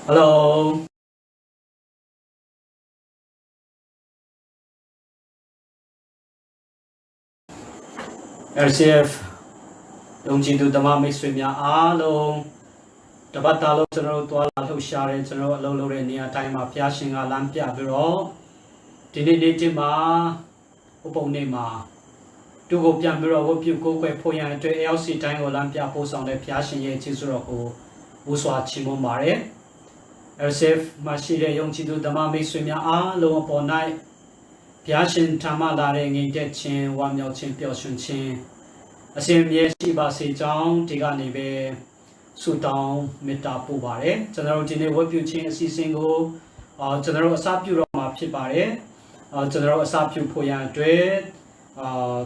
Hello, RCF 用进度的嘛没水面阿龙，这把大陆这种多拉头下来，这种老的你啊，大嘛偏心啊，蓝偏不咯，今天你这嘛，我帮你嘛，如果偏不咯，我比过过破样对 LC 单个蓝偏补上的偏心也记住了后，无所起么嘛嘞，RCF 嘛系列用进度的嘛没水面阿龙帮奈，偏心他妈拉的你的钱，我秒钱表现钱。အရှင်မြေရှိပါစေကြောင်းဒီကနေ့ပဲဆုတောင်းမေတ္တာပို့ပါတယ်ကျွန်တော်တို့ဒီနေ့ဝတ်ပြုခြင်းအစီအစဉ်ကိုကျွန်တော်တို့အစပြုတော့မှာဖြစ်ပါတယ်ကျွန်တော်တို့အစပြုဖို့ရန်အတွက်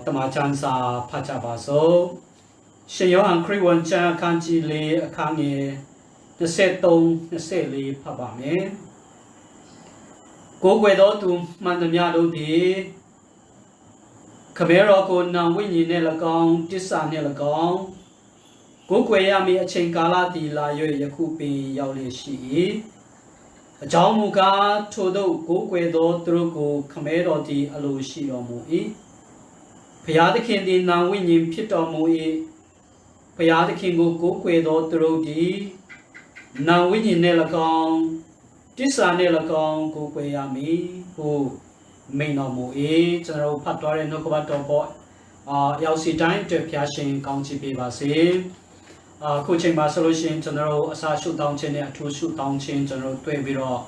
တမန်ကျမ်းစာဖတ်ကြပါစို့ရှင်ယောဟန်ခရစ်ဝင်ကျမ်းအခန်းကြီး၄အခန်းငယ်23-24ဖတ်ပါမယ်ကိုယ်ွယ်သောသူမှန်သမျှတို့သည်ခမဲတော်ကိုနာဝိညာဉ်နဲ့၎င်းတစ္ဆာနဲ့၎င်းကိုယ်ွယ်ရမည်အချိန်ကာလတည်လာ၍ယခုပင်ရောက်လျက်ရှိ၏အကြောင်းမူကားထိုသို့ကိုယ်ွယ်သောသူတို့ကိုခမဲတော်သည်အလိုရှိတော်မူ၏ဘုရားသခင်သည်နာဝိညာဉ်ဖြစ်တော်မူ၏ဘုရားသခင်ကိုကိုယ်ွယ်သောသူတို့သည်နာဝိညာဉ်နဲ့၎င်းတစ္ဆာနဲ့၎င်းကိုယ်ွယ်ရမည်ဟုမိန်တော်မူ၏ကျွန်တော်ဖတ်သွားတဲ့နှုတ်ကပတ်တော်ပေါ်ရောက်စီတိုင်းအတွက်ဖျားရှင်ကောင်းချီးပေးပါစေခုချိန်မှာဆိုလို့ရှိရင်ကျွန်တော်အစာရှုတောင်းခြင်းနဲ့အထူးရှုတောင်းခြင်းကျွန်တော်တွေ့ပြီးတော့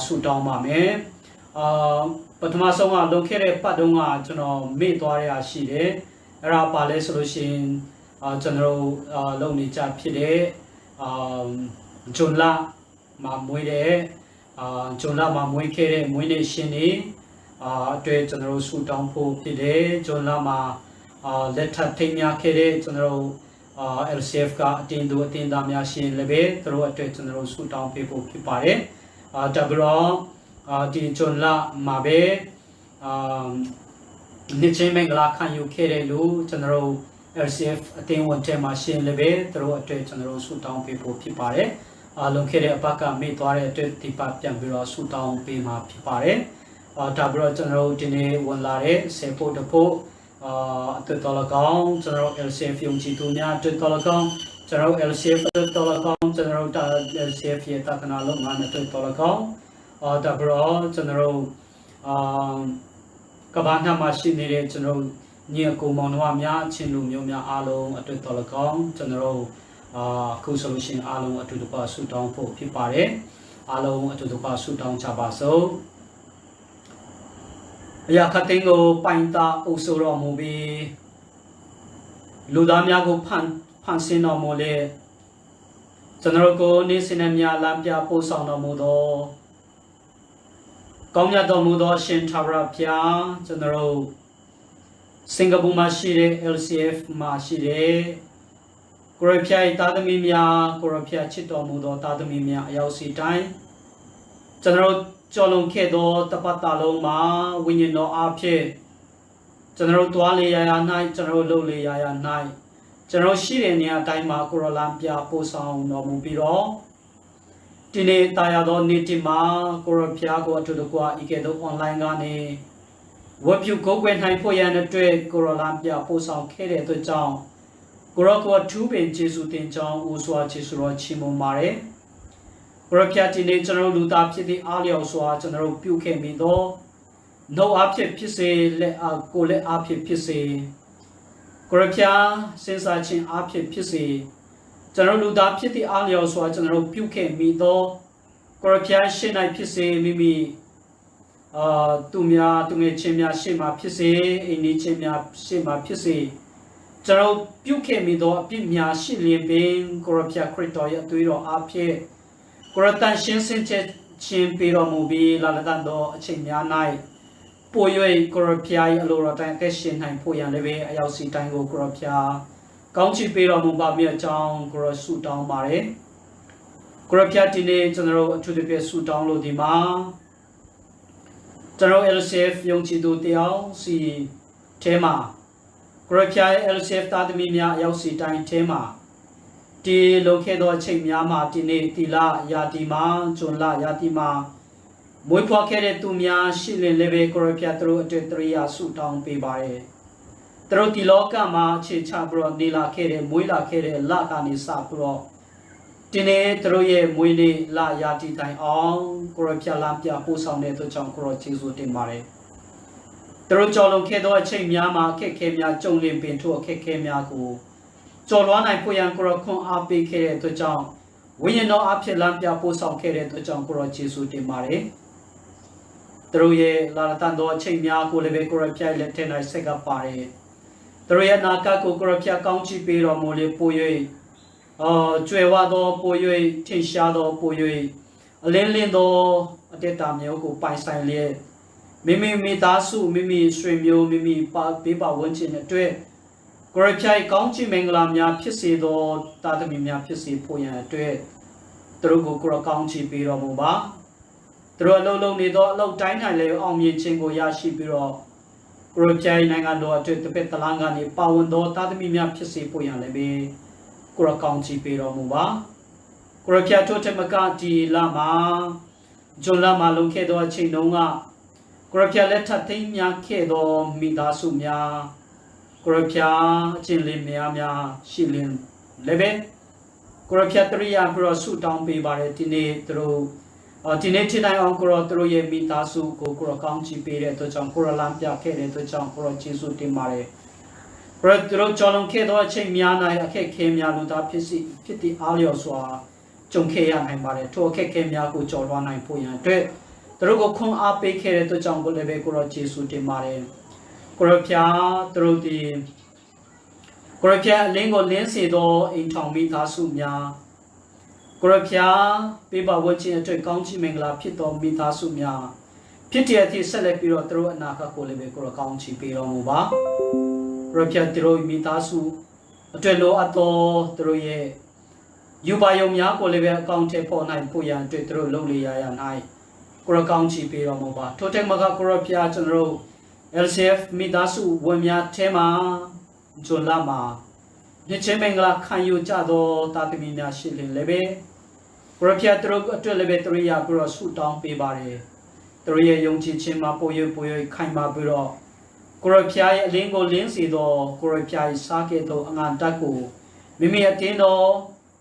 ရှုတောင်းပါမယ်ပထမဆုံးကလုံခဲ့တဲ့ပတ်တုန်းကကျွန်တော်မေ့သွားရရှိတယ်အဲ့ဒါပါလဲဆိုလို့ရှိရင်ကျွန်တော်လုံနေကြဖြစ်တဲ့ဂျွန်လာမှာမွေးတဲ့ဂျွန်လာမှာမွေးခဲ့တဲ့မွေးနေ့ရှင်နေအတွက်ကျွန်တော်ဆူတောင်းဖို့ဖြစ်တယ်ဂျွန်လာမှာလက်ထပ်ထိမ်းများခဲ့တဲ့ကျွန်တော်LCF ကအတင်းသူအတင်းသားများရှင်လည်းပဲသူတို့အတွက်ကျွန်တော်ဆူတောင်းပေးဖို့ဖြစ်ပါတယ်တဘရောဒီဂျွန်လာမှာပဲနေ့ချင်းမင်္ဂလာခံယူခဲ့တဲ့လူကျွန်တော် LCF အတင်းဝန်ထမ်းမှာရှင်လည်းပဲသူတို့အတွက်ကျွန်တော်ဆူတောင်းပေးဖို့ဖြစ်ပါတယ်လွန်ခဲ့တဲ့အပတ်ကမေ့သွားတဲ့အတွက်ဒီပတ်ပြန်ပြီးတော့ဆူတောင်းပေးမှာဖြစ်ပါတယ်ဒါပြီးတော့ကျွန်တော်တို့ဒီနေ့ဝင်လာတဲ့ဆေဖို့တဖို့အတွက်တော်လကောင်းကျွန်တော် LCF ယုံကြည်သူများအတွက်တော်လကောင်းကျွန်တော် LCF အတွက်တော်လကောင်းကျွန်တော်တို့ LCF ရဲ့တက္ကနာလုံးငါနဲ့အတွက်တော်လကောင်းဒါပြီးတော့ကျွန်တော်တို့ကဘာနာမှာရှိနေတဲ့ကျွန်တော်ညီအကိုမောင်နှမများအချင်းလူမျိုးများအားလုံးအတွက်တော်လကောင်းကျွန်တော်တို့ခုဆိုလို့ရှိရင်အားလုံးအတူတကွဆူတောင်းဖို့ဖြစ်ပါတယ်အားလုံးအတူတကွဆူတောင်းကြပါစို့အရာခတ်တင်ကိုပိုင်တာအုပ်စိုးတော်မူပြီးလူသားများကိုဖန်ဆင်းတော်မူလေကျွန်တော်ကိုနေစင်နှမြလမ်းပြပို့ဆောင်တော်မူသောကောင်းမြတ်တော်မူသောရှင်ထာဝရဘုရားကျွန်တော်စင်ကာပူမှာရှိတဲ့ LCF မှာရှိတဲ့ကိုရဖျား၏သားသမီးများကိုရဖျားချစ်တော်မူသောသားသမီးများအရောက်စီတိုင်းကျွန်တော်ကျော်လွန်ခဲ့သောတပတ်တာလုံးမှာဝိညာဉ်တော်အားဖြင့်ကျွန်တော်တွားလေရာ၌ကျွန်တော်လှုပ်လေရာ၌ကျွန်တော်ရှိတဲ့နေရာတိုင်းမှာကိုရလံပြပို့ဆောင်တော်မူပြီးတော့ဒီနေ့တာယာသောနေ့ဒီမှာကိုရဖျားကိုအတူတကွဤကဲ့သို့ online ကနေဝတ်ပြုကိုယ်ွယ်နိုင်ဖို့ရန်အတွက်ကိုရလံပြပို့ဆောင်ခဲ့တဲ့အတွက်ကြောင့်ကိုရောကိုထူးပင်ကျေးဇူးတင်ကြောင်းဦးစွာကျေးဇူးတော်ချီးမွမ်းပါတယ်ကိုရဖျားဒီနေ့ကျွန်တော်လူသားဖြစ်သည့်အားလျော်စွာကျွန်တော်ပြုခဲ့မိသောနှုတ်အားဖြင့်ဖြစ်စေလက်အားကိုလက်အားဖြင့်ဖြစ်စေကိုရဖျားစဉ်းစားခြင်းအားဖြင့်ဖြစ်စေကျွန်တော်လူသားဖြစ်သည့်အားလျော်စွာကျွန်တော်ပြုခဲ့မိသောကိုရဖျားရှင်း၌ဖြစ်စေမိမိသူများသူငယ်ချင်းများရှေ့မှာဖြစ်စေအိမ်နီးချင်းများရှေ့မှာဖြစ်စေကျွန်တော်ပြုခဲ့မိသောအပြစ်များရှိလျင်ပင်ကိုရဖျားခရစ်တော်ရဲ့အသွေးတော်အားဖြင့်ကိုရတန်ရှင်းစင်ချက်ချင်းပေးတော်မူပြီးလာလတန်သောအချိန်များ၌ပို၍ကိုရဖျား၏အလိုတော်တိုင်းအသက်ရှင်နိုင်ဖို့ရန်လည်းပဲအရောက်စီတိုင်းကိုကိုရဖျားကောင်းချီးပေးတော်မူပါမည်အကြောင်းကိုရဆုတောင်းပါတယ်ကိုရဖျားဒီနေ့ကျွန်တော်အထူးသဖြင့်ဆုတောင်းလို့ဒီမှာကျွန်တော် LCF ယုံကြည်သူတယောက်စီထဲမှာကိုရဖျားရဲ့ LCF သားသမီးများအရောက်စီတိုင်းထဲမှာ ဒီလုံခဲ့သောအချိန်များမှာဒီနေ့တီလာယာတီမှာဇွန်လယာတီမှာမွေးဖွားခဲ့တဲ့သူများရှိလင်လည်းပဲကိုရဖျားသူတို့အတွက်တရိယာဆုတောင်းပေးပါတယ်သူတို့ဒီလောကမှာအခြေချပြီးတော့နေလာခဲ့တဲ့မွေးလာခဲ့တဲ့လကနေစပြီးတော့ဒီနေ့သူတို့ရဲ့မွေးနေ့လယာတီတိုင်အောင်ကိုရဖျားလမ်းပြပို့ဆောင်တဲ့သူကြောင့်ကိုရကျေးဇူးတင်ပါတယ်သူတို့ကြော်လုံခဲ့သောအချိန်များမှာအခက်ခဲများကြုံလင်ပင်ထို့အခက်ခဲများကိုကြော်လွှားနိုင်ဖို့ရန်ကိုရခွန်အားပေးခဲ့တဲ့သူကြောင့်ဝိညာဉ်တော်အဖြစ်လမ်းပြပို့ဆောင်ခဲ့တဲ့သူကြောင့်ကိုရကျေးဇူးတင်ပါတယ်သူတို့ရဲ့လာတန်သောအချိန်များကိုလည်းပဲကိုရဖျားလက်ထက်၌ဆက်ကပ်ပါတယ်သူတို့ရဲ့နာကကိုကိုရဖျားကောင်းချီးပေးတော်မူလေပို့၍ကျွယ်ဝသောပို့၍ထင်ရှားသောပို့၍အလင်းလင်းသောအတ္တမျိုးကိုပိုင်ဆိုင်လျက်မိမိမိသားစုမိမိဆွေမျိုးမိမိပေးပါဝန်းကျင်အတွက်ကိုရဖျားကောင်းချီးမင်္ဂလာများဖြစ်စေသောတာသမီများဖြစ်စေဖို့ရန်အတွက်သူတို့ကိုကိုရကောင်းချီးပေးတော်မူပါသူတို့အလုံးလုံးနေသောအလောက်တိုင်းတိုင်းလည်းအောင်မြင်ခြင်းကိုရရှိပြီးတော့ကိုရဖျားနိုင်ငံတော်အတွက်တပည့်တလန်းကနေပါဝင်သောတာသမီများဖြစ်စေဖို့ရန်လည်းပဲကိုရကောင်းချီးပေးတော်မူပါကိုရဖျားတို့ထမကဒီလာမှာဇွန်လမှာလုံခဲ့သောအချိန်တုန်းကကိုရဖျားလက်ထပ်သိမ်းများခဲ့သောမိသားစုများကိုရဖျားအချင်းလင်းများရှိလင်းလည်းပဲကိုရဖျားတရိယာပြီးတော့ဆုတောင်းပေးပါတယ်ဒီနေ့သူတို့ဒီနေ့ထိတိုင်းအောင်ကိုရသူတို့ရဲ့မိသားစုကိုကိုရကောင်းချီးပေးတဲ့အတွက်ကြောင့်ကိုရလမ်းပြခဲ့တဲ့အတွက်ကြောင့်ကိုရကျေးဇူးတင်ပါတယ်ကိုရသူတို့ကြော်လွန်ခဲ့သောအချိန်များ၌အခက်ခဲများလူသားဖြစ်သည့်အားလျော်စွာကြုံခဲ့ရနိုင်ပါတယ်ထိုအခက်ခဲများကိုကြော်လွှားနိုင်ဖို့ရန်အတွက်သူတို့ကိုခွန်အားပေးခဲ့တဲ့အတွက်ကြောင့်ကိုလည်းပဲကိုရကျေးဇူးတင်ပါတယ်ကိုရဖျားသူတို့ဒီကိုရဖျားအလင်းကိုလင်းစေသောအိမ်ထောင်မိသားစုများကိုရဖျားပေးပါဝတ်ခြင်းအတွက်ကောင်းချီးမင်္ဂလာဖြစ်သောမိသားစုများဖြစ်တဲ့အသည့်ဆက်လက်ပြီးတော့သူတို့အနာဂတ်ကိုလည်းပဲကိုရကောင်းချီးပေးတော်မူပါကိုရဖျားသူတို့မိသားစုအတွက်လိုအပ်သောသူတို့ရဲ့ယူပါယုံများကိုလည်းပဲအကောင့်ထဲပေါ်နိုင်ဖို့ရန်အတွက်သူတို့လုပ်လေရရ၌ကိုရကောင်းချီးပေးတော်မူပါထို့တဲ့မှာကကိုရဖျားကျွန်တော်တို့ LCF မိသားစုဝန်များထဲမှာဇွန်လမှာဒီချင်းမင်္ဂလာခံယူကြသောတာသမီများရှိလင်လည်းပဲကိုရဖျားသူတို့အတွက်လည်းပဲသူတို့ရပြီးတော့ဆုတောင်းပေးပါတယ်သူတို့ရဲ့ယုံကြည်ခြင်းမှာပို့ရခိုင်မာပြီးတော့ကိုရဖျားရဲ့အလင်းကိုလင်းစေသောကိုရဖျားရဲ့စားခဲ့သောအငါတတ်ကိုမိမိအတင်းတော်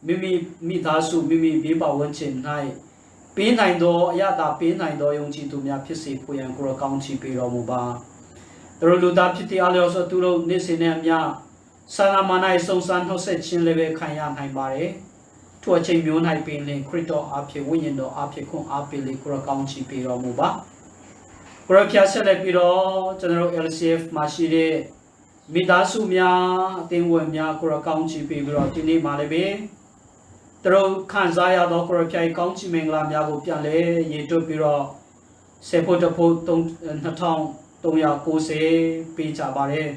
မိမိမိသားစုမိမိဘေးပါဝန်းကျင်၌ပေးနိုင်သောအရသာပေးနိုင်သောယုံကြည်သူများဖြစ်စေဖို့ရန်ကိုရကောင်းချီးပေးတော်မူပါသူတို့လူသားဖြစ်တဲ့အားလျော်စွာသူတို့နေ့စဉ်နဲ့အမျှဆန္ဒမ၌စုံစမ်းနှုတ်ဆက်ခြင်းလည်းပဲခံရနိုင်ပါတယ်ထိုအချိန်မျိုး၌ပင်လင်ခရစ်တော်အဖြစ်ဝိညာဉ်တော်အဖြစ်ခွန်အားပေးလေကိုရကောင်းချီးပေးတော်မူပါကိုရဖျားဆက်လက်ပြီးတော့ကျွန်တော်တို့ LCF မှာရှိတဲ့မိသားစုများအသင်းဝင်များကိုရကောင်းချီးပေးပြီးတော့ဒီနေ့မှာလည်းပဲသူတို့ခံစားရသောကိုရဖျားကောင်းချီးမင်္ဂလာများကိုပြန်လဲရေတွက်ပြီးတော့ဆေဖို့တဖို့2390ပေးကြပါတယ်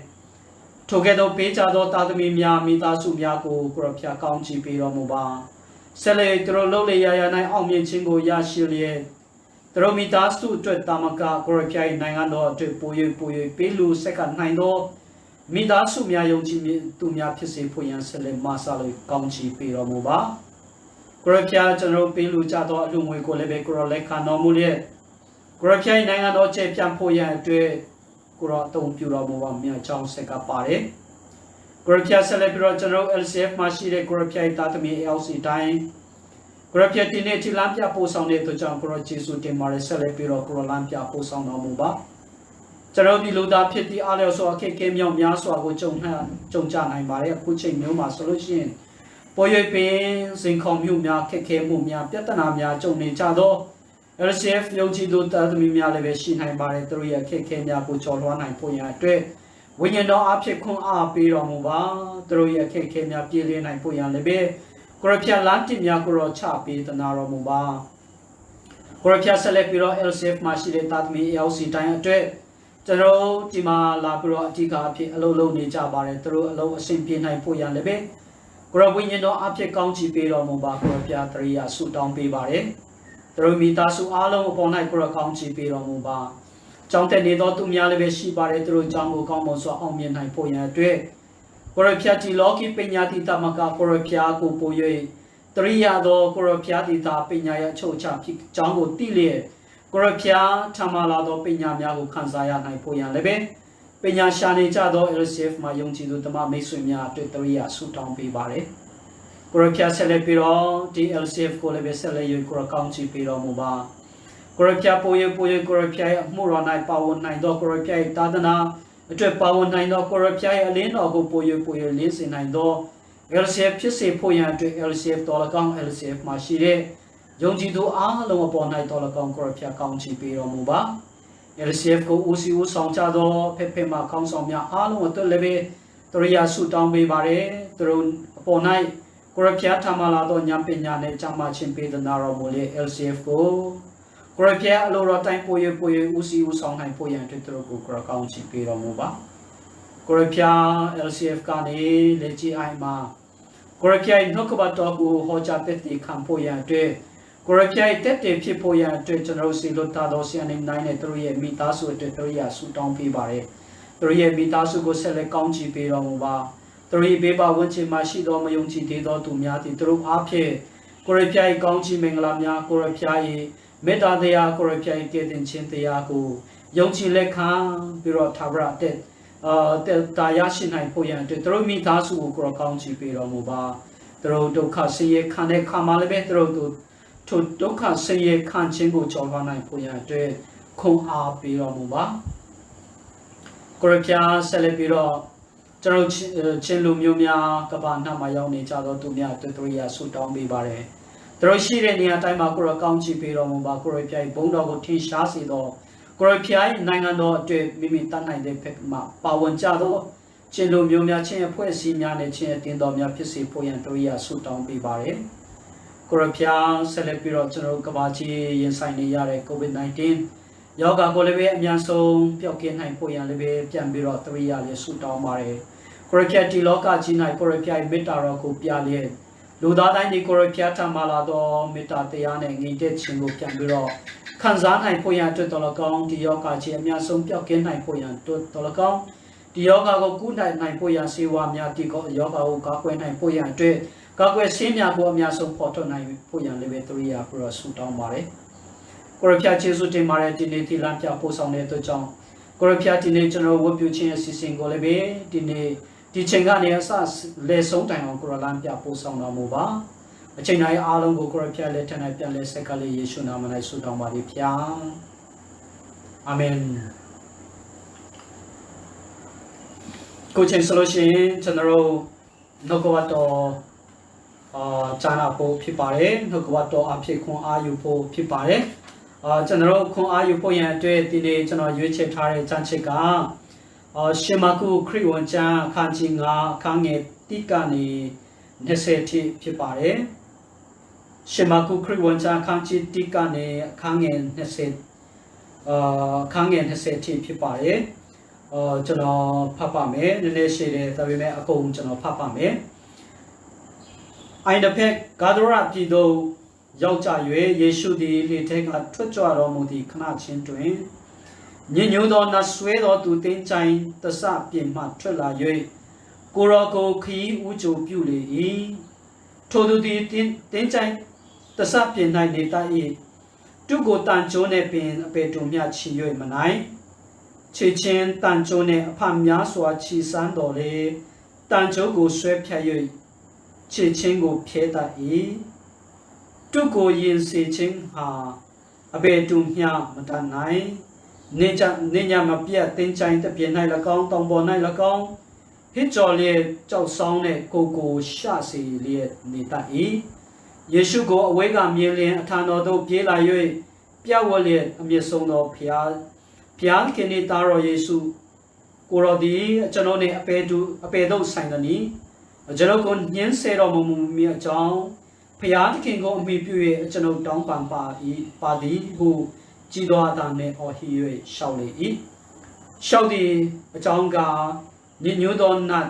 ထိုကဲ့သို့ပေးကြသောတာသမီများမိသားစုများကိုကိုရဖျားကောင်းချီးပေးတော်မူပါဆက်လက်သူတို့လှုပ်လေရရနိုင်အောင်မြင်ခြင်းကိုရရှိလျက်သူတို့မိသားစုအတွက်တာမကကိုရဖျားနိုင်ငံတော်အတွက်ပို၍ပေးလူဆက်ကနိုင်သောမိသားစုများယုံကြည်သူများဖြစ်စေဖို့ရန်ဆက်လက်မဆာလို့ကောင်းချီးပေးတော်မူပါကိုရဖျားကျွန်တော်ပေးလူကြသောအလူငွေကိုလည်းပဲကိုရလက်ခံတော်မူလျက်ကိုရဖျားနိုင်ငံတော်ကျေပြန်ဖို့ရန်အတွက်ကိုရအသုံးပြုတော်မူပါမြတ်ချောင်းဆက်ကပါတယ်ကိုရဖျားဆက်လက်ပြီးတော့ကျွန်တော် LCF မှာရှိတဲ့ကိုရဖျားတာသမီ LC တိုင်းကိုရဖျားဒီနေ့ဒီလမ်းပြပို့ဆောင်တဲ့အတွက်ကြောင့်ကိုရကျေးဇူးတင်ပါတယ်ဆက်လက်ပြီးတော့ကိုရလမ်းပြပို့ဆောင်တော်မူပါကျွန်တော်ဒီလူသားဖြစ်ပြီးအားလျော်စွာအခက်အခဲမြောက်များစွာကိုကြုံကြနိုင်ပါတယ်အခုချိန်မျိုးမှာဆိုလို့ရှိရင်ပေါ်ရွေပင်စိန်ခေါ်မှုများခက်ခဲမှုများပြဿနာများကြုံနေကြသော LCF ယုံကြည်သူတာသမီများလည်းပဲရှိနိုင်ပါတယ်သူတို့ရဲ့အခက်အခဲများကိုကျော်လွှားနိုင်ဖို့ရန်အတွက်ဝိညာဉ်တော်အဖြစ်ခွန်အားပေးတော်မူပါသူတို့ရဲ့အခက်အခဲများပြည့်လည်နိုင်ဖို့ရန်လည်းပဲကိုရဖျားလမ်းတင်များကိုရောချပေးသနာတော်မူပါကိုရဖျားဆက်လက်ပြီးတော့ LCF မှာရှိတဲ့တာသမီ LC တိုင်းအတွက်ကျွန်တော်ဒီမှာလာပြီးတော့အထူးအဖြစ်အလုပ်လုပ်နေကြပါတယ်သူတို့အလုပ်အဆင်ပြေနိုင်ဖို့ရန်လည်းပဲကိုရဝိညာဉ်တော်အဖြစ်ကောင်းချီးပေးတော်မူပါကိုရဖျားတရိယာဆုတောင်းပေးပါတယ်သူတို့မိသားစုအားလုံးအပေါ်၌ကိုရကောင်းချီးပေးတော်မူပါကျောင်းတက်နေသောသူများလည်းပဲရှိပါတယ်သူတို့ကျောင်းကိုကောင်းမွန်စွာအောင်မြင်နိုင်ဖို့ရန်အတွက် ကိုရဖျားတီလောကီပညာတိတမကကိုရဖျားကိုပို၍တရိယာသောကိုရဖျားတိတာပညာရဲ့အချုပ်အခြာဖြစ်ကြောင်းကိုသိလျက်ကိုရဖျားထမလာသောပညာများကိုခန်းစားရနိုင်ဖို့ရန်လည်းပဲပညာရှာနေကြသော LCF မှာယုံကြည်သူတမမိတ်ဆွေများအတွက်တရိယာဆုတောင်းပေးပါတယ်ကိုရဖျားဆက်လက်ပြီးတော့ဒီ LCF ကိုလည်းပဲဆက်လက်၍ကိုရကောင်းချီးပေးတော်မူပါကိုရဖျားပို၍ကိုရဖျားရဲ့အမှုတော်၌ပါဝင်နိုင်သောကိုရဖျားရဲ့သာသနာအတွက်ပါဝင်နိုင်သောကိုရဖျားရဲ့အလင်းတော်ကိုပို၍လင်းစေနိုင်သော LCF ဖြစ်စေဖို့ရန်အတွက် LCF တော်၎င်း LCF မှာရှိတဲ့ယုံကြည်သူအားလုံးအပေါ်၌တော်၎င်းကိုရဖျားကောင်းချီးပေးတော်မူပါ LCF ကိုဦးစီးဦးဆောင်ကြသောဖက်ဖက်မှကောင်းဆောင်များအားလုံးအတွက်လည်းပဲတရိယာဆုတောင်းပေးပါတယ်သူတို့အပေါ်၌ကိုရဖျားထမလာသောဉာဏ်ပညာနဲ့ကြံ့မှချင်းပေးသနာတော်မူလေ LCF ကိုကိုရဖျားအလိုတော်တိုင်းပို၍ဦးစီးဦးဆောင်နိုင်ဖို့ရန်အတွက်သူတို့ကိုကိုရကောင်းချီးပေးတော်မူပါကိုရဖျား LCF ကနေလက်ကြည့်အိုင်မှာကိုရဖျားနှုတ်ကပတ်တော်ကိုဟောကြားတဲ့ခံဖို့ရန်အတွက်ကိုရဖျားတက်တဲ့ဖြစ်ဖို့ရန်အတွက်ကျွန်တော်စီလို့တာတော်ဆရာနေနိုင်တဲ့သူတို့ရဲ့မိသားစုအတွက်သူတို့ရဆူတောင်းပေးပါတယ်သူတို့ရဲ့မိသားစုကိုဆက်လက်ကောင်းချီးပေးတော်မူပါသူတို့ရဲ့ဘေးပါဝန်ချင်မှရှိသောမယုံကြည်သေးသောသူများသည်သူတို့အားဖြင့်ကိုရဖျားရဲ့ကောင်းချီးမင်္ဂလာများကိုရဖျားရဲ့မေတ္တာတရားကိုရဖျားရဲ့ကယ်တင်ခြင်းတရားကိုယုံကြည်လက်ခံပြီးတော့ထာဝရတဲ့တာယာရှိနိုင်ဖို့ရန်အတွက်သူတို့မိသားစုကိုကိုရကောင်းချီးပေးတော်မူပါသူတို့ဒုက္ခဆင်းရဲခံတဲ့ခါမှလည်းပဲသူတို့ထိုဒုက္ခဆင်းရဲခံခြင်းကိုကြော်လွှားနိုင်ဖို့ရန်အတွက်ခွန်အားပေးတော်မူပါကိုရဖျားဆက်လက်ပြီးတော့ကျွန်တော်ချင်းလူမျိုးများကဘာနှမှာရောက်နေကြသောသူများတို့တို့ရဆူတောင်းပေးပါတယ်သူတို့ရှိတဲ့နေရာတိုင်းမှာကိုရကောင်းချီးပေးတော်မူပါကိုရဖျားဘုန်းတော်ကိုထင်ရှားစေသောကိုရဖျားနိုင်ငံတော်အတွက်မိမိတတ်နိုင်တဲ့ဘက်မှာပါဝင်ကြသောချင်းလူမျိုးများချင်းအဖွဲ့အစည်းများနဲ့ချင်းအတင်းတော်များဖြစ်စေဖို့ရန်တို့ရဆူတောင်းပေးပါတယ်ကိုရဖျားဆက်လက်ပြီးတော့ကျွန်တော်ကဘာကြီးရင်ဆိုင်နေရတဲ့ COVID-19 ယောဂကိုလည်းပဲအများဆုံးပျောက်ကင်းနိုင်ဖို့ရန်လည်းပဲပြန်ပြီးတော့တရိယာလေးဆူတောင်းပါတယ်ကိုရဖျားဒီလောကကြီး၌ကိုရဖျားမေတ္တာတော်ကိုပြလျက်လူသားတိုင်းဒီကိုရဖျားထမလာသောမေတ္တာတရားနဲ့ငြိမ်သက်ခြင်းကိုပြန်ပြီးတော့ခံစားနိုင်ဖို့ရန်အတွက်တော်လကောင်းဒီယောဂကြီးအများဆုံးပျောက်ကင်းနိုင်ဖို့ရန်တော်လကောင်းဒီယောဂကိုကုနိုင်ဖို့ရန်စေဝါများဒီယောဂကိုကာကွယ်နိုင်ဖို့ရန်အတွက်ကာကွယ်ဆေးများကိုအများဆုံးပေါ်ထွက်နိုင်ဖို့ရန်လည်းပဲတရိယာပြီးတော့ဆူတောင်းပါတယ်ကိုရဖျားကျေးဇူးတင်ပါတယ်ဒီနေ့ဒီလမ်းပြပို့ဆောင်တဲ့အတွက်ကြောင့်ကိုရဖျားဒီနေ့ကျွန်တော်ဝတ်ပြုခြင်းအစီအစဉ်ကိုလည်းပဲဒီနေ့ဒီချိန်ကနေအစလေဆုံးတိုင်အောင်ကိုရလမ်းပြပို့ဆောင်တော်မူပါအချိန်တိုင်းအားလုံးကိုကိုရဖျားလက်ထက်၌ပြန်လဲဆက်ကလေးယေရှုနာမ၌ဆုတောင်းပါသည်ဖျားအာမင်ကိုချင်းဆိုလို့ရှိရင်ကျွန်တော်နှုတ်ကပတ်တော်ဂျာနာဖို့ဖြစ်ပါတယ်နှုတ်ကပတ်တော်အဖြစ်ခွန်အားယူဖို့ဖြစ်ပါတယ်ကျွန်တော်ခွန်အားယူဖို့ရန်အတွက်ဒီနေ့ကျွန်တော်ရွေးချယ်ထားတဲ့ကျမ်းချက်ကရှေမာကုခရစ်ဝင်ကျမ်းအခန်းကြီး9အခန်းငယ်1ကနေ20ထိဖြစ်ပါတယ်ရှေမာကုခရစ်ဝင်ကျမ်းအခန်းကြီး1ကနေအခန်းငယ်20အခန်းငယ်20ထိဖြစ်ပါတယ်ကျွန်တော်ဖတ်ပါမယ်နည်းနည်းရှည်တယ်ဒါပေမဲ့အကုန်ကျွန်တော်ဖတ်ပါမယ်အိုင်တဖက်ဂါဒရပြည်သို့ရောက်ကြ၍ယေရှုသည်လေထဲကထွက်ကြွတော်မူသည့်ခဏချင်းတွင်ညညိုသောနတ်ဆွဲသောသူတင်းချိုင်တဆပြင်မှထွက်လာ၍ကိုရောကိုခီးဥကြိုပြုလေ၏ထိုသူသည်တင်းချိုင်တဆပြင်၌နေတတ်၏သူကိုတန်ကျိုးနှင့်ပင်အပေတုံမြချီ၍မနိုင်ချေချင်းတန်ကျိုးနှင့်အဖများစွာချီစမ်းတော်လေတန်ကျိုးကိုဆွဲဖြတ်၍ချေချင်းကိုဖျဲတတ်၏သူကိုရင်စေခြင်းဟာအပေတုံမြမတတ်နိုင်နေညမပြတ်တင်းချိုင်တပြင်း၌၎င်းတောင်ပေါ်၌၎င်းဟစ်ကြော်လျက်ကြောက်ဆောင်တဲ့ကိုရှစီလျက်နေတတ်၏ယေရှုကိုအဝဲကမြင်လျင်အထံတော်သို့ပြေးလာ၍ပြဝတ်လျက်အမျက်ဆုံးသောဖျားခင်၏သားတော်ယေရှုကိုရောသည်ကျွန်တော်နှင့်အပေသို့ဆိုင်သည်ကျွန်တော်ကိုညှင်းဆဲတော်မူမည်အကြောင်းဖျားခင်ကိုအမိပြု၍ကျွန်တော်တောင်းပန်ပါသည်ဟုကြည်တော်အသာနှင့်အော်ဟစ်၍ရှောက်လေ၏ရှောက်သည်အကြောင်းကညညိုသောနတ်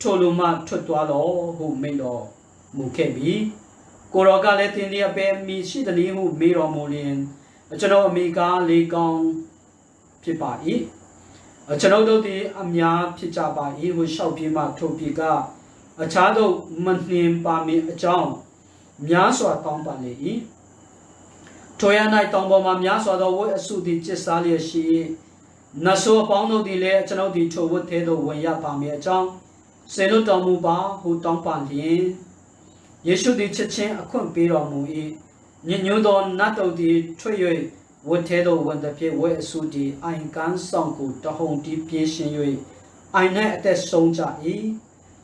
ထိုလူမှထွက်သွားတော်ဟုမိန့်တော်မူခဲ့ပြီကိုရောကလည်းသင်သည်အပေမိရှိသည်ဟုမေးတော်မူလျင်ကျွန်တော်အမိကလေးကောင်းဖြစ်ပါ၏ ကျွန်တော်တို့ဒီအများဖြစ်ကြပါ၏ဟုရှောက်ပြီးမှထိုပြီးကအခြားသို့မနှင်ပါမည်အကြောင်းများစွာတောင်းပန်လေ၏ထိုရ၌တောင်းပေါ်မှာများစွာသောဝတ်အစုသည်ကျစ်စားလျက်ရှိနတ်ဆိုးအပေါင်းတို့သည်လည်းကျွန်ုပ်သည်ထိုဝတ်သေးသို့ဝင်ရပါမည်အကြောင်းစေလွတ်တော်မူပါဟုတောင်းပန်လျင်ယေရှုသည်ချက်ချင်းအခွင့်ပေးတော်မူ၏ညညွန်းသောနတ်တို့သည်ထွက်၍ဝတ်သေးသောဝန်တဖြင့်ဝဲအစုသည်အိုင်ကန်းဆောင်ကိုတဟုန်တီးပြေးရှင်၍အိုင်၌အသက်ဆုံးကြ၏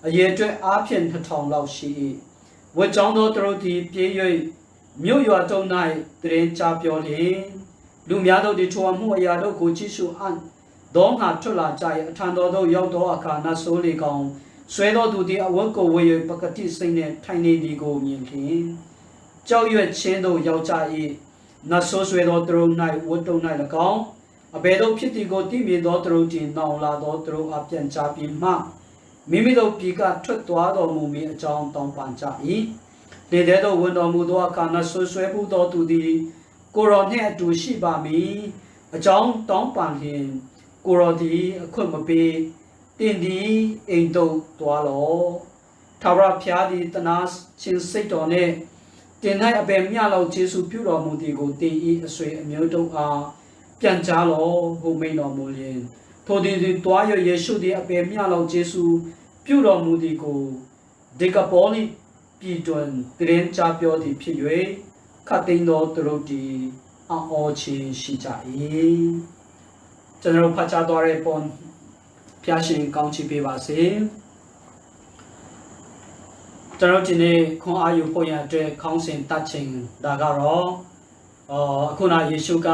အရေအတွက်အားဖြင့်2000လောက်ရှိ၏ဝတ်ကြောင်းသောသူတို့သည်ပြေး၍မြို့ရွာတုံး၌တရင်ချပြောလျင်လူများတို့သည်ထိုအမှုအရာတို့ကိုကြည့်ရှုအံ့သောငါထွက်လာကြ၏အထံတော်သို့ရောက်သောအခါနတ်ဆိုးလေကောင်ဆွဲသောသူသည်အဝတ်ကိုဝေ၍ပကတိစိတ်နှင့်ထိုင်နေသည်ကိုမြင်လျင်ကြောက်ရွံ့ခြင်းသို့ရောက်ကြ၏နတ်ဆိုးဆွဲသောသူတို့၌ဝတ်တုံး၌၎င်းအဘယ်သို့ဖြစ်သည်ကိုသိမြင်သောသူတို့သည်နောင်လာသောသူတို့အပြန်ချပြီးမှမိမိတို့ပြည်ကထွက်သွားတော်မူမည်အကြောင်းတောင်းပန်ကြ၏လေတဲ့သို့ဝင်တော်မူသောအခါနတ်ဆိုးဆွဲမှုသောသူသည်ကိုရောနှင့်အတူရှိပါမည်အကြောင်းတောင်းပန်လျင်ကိုရောသည်အခွင့်မပေးတင်သည်အိမ်သို့သွားလောထာဝရဘုရားသည်တနာချင်းစိတ်တော်နှင့်တင်၌အပေမြလောက်ယေရှုပြုတော်မူသည်ကိုတင်၏အဆွေအမျိုးတို့အားပြန်ကြားလောဟုမိန်တော်မူလျင်ထိုသည်တွား၍ယေရှုသည်အပေမြလောက်ယေရှုပြုတော်မူသည်ကိုဒေကပေါလိပြည်တွင်တရင်ချပြောသည်ဖြစ်၍ခတ်သိမ်းသောသူတို့သည်အော်ခြင်းရှိကြ၏ကျွန်တော်ဖတ်ကြားသွားတဲ့ပုံဖျားရှင်ကောင်းချီးပေးပါစေကျွန်တော်ဒီနေ့ခွန်အားယူဖို့ရတဲ့ခေါင်းစဉ်တတ်ခြင်းဒါကတော့အခုနယေရှုက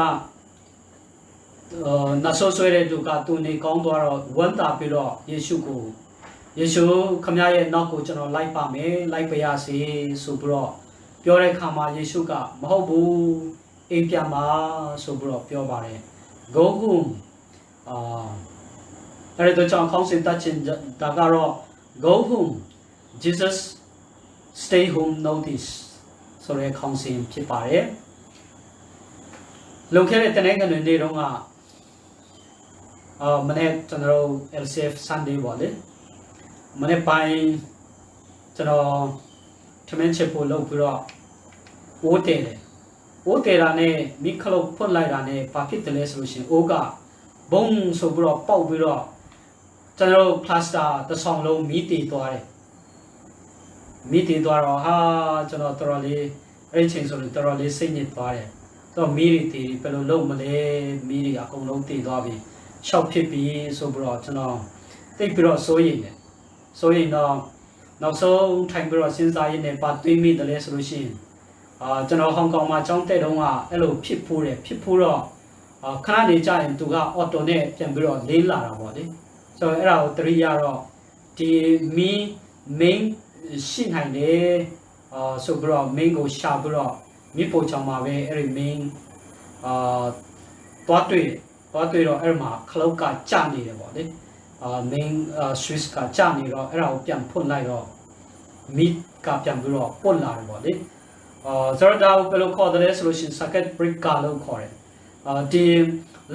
နတ်ဆိုးဆွဲတဲ့သူကသူနေကောင်းသွားတော့ဝန်တာပြီးတော့ယေရှုကိုယေရှုခမရဲ့နောက်ကိုကျွန်တော်လိုက်ပါမယ်လိုက်ပါရစေဆိုပြီးတော့ပြောတဲ့ခါမှာယေရှုကမဟုတ်ဘူးအိမ်ပြန်ပါဆိုပြီးတော့ပြောပါတယ် go home အဲ့ဒါကြောင့်ခေါင်းစဉ်တတ်ခြင်းဒါကတော့ go home Jesus stay home notice ဆိုတဲ့ခေါင်းစဉ်ဖြစ်ပါတယ်လုံခဲ့တဲ့တနေ့ကနေနေ့တော့မနေ့ကျွန်တော် LCF Sunday ပေါ့လေမနေ့ပိုင်းကျွန်တော်ထမင်းချက်ဖို့လုပ်ပြီးတော့အိုးတယ်တာနဲ့မိခလုတ်ဖွင့်လိုက်တာနဲ့ဘာဖြစ်တယ်လဲဆိုလို့ရှိရင်အိုးကဘုံဆိုပြီးတော့ပေါက်ပြီးတော့ကျွန်တော်ပလတ်စတာတစ်ဆောင်လုံးမီးတီသွားတယ်မီးတီသွားတော့ဟာကျွန်တော်တော်တော်လေးအဲ့ချိန်ဆိုရင်တော်တော်လေးစိတ်ညစ်သွားတယ်တော့မီးတွေတီဘယ်လိုလုပ်မလဲမီးတွေအကုန်လုံးတီသွားပြီရှောက်ဖြစ်ပြီဆိုပြီးတော့ကျွန်တော်တိတ်ပြီးတော့စိုးရိမ်တယ်တော့နောက်ဆုံးထိုင်ပြီးတော့စဉ်းစားရင်းနဲ့ပါတွေးမိတယ်လဲဆိုလို့ရှိရင်ကျွန်တော်ဟောင်ကောင်မှာကျောင်းတက်တုန်းကအဲ့လိုဖြစ်ဖူးတော့ခဏနေကြရင်သူကအော်တိုနဲ့ပြန်ပြီးတော့လေးလာတာပေါ့လေဆိုတော့အဲ့ဒါကိုတရိယာတော့ဒီမီး main ရှိနိုင်တယ်ဆိုပြီးတော့ main ကိုရှာပြီးတော့မိဖို့ချောင်းမှာပဲအဲ့ဒီ main သွားတွေ့တော့အဲ့မှာခလုတ်ကကျနေတယ်ပေါ့လေmain switch ကကျနေတော့အဲ့ဒါကိုပြန်ဖွင့်လိုက်တော့မီးကပြန်ပြီးတော့ပွတ်လာတယ်ပေါ့လေဆိုတော့ဒါကိုဘယ်လိုခေါ်တယ်လဲဆိုလို့ရှိရင် circuit breaker လို့ခေါ်တယ်ဒီ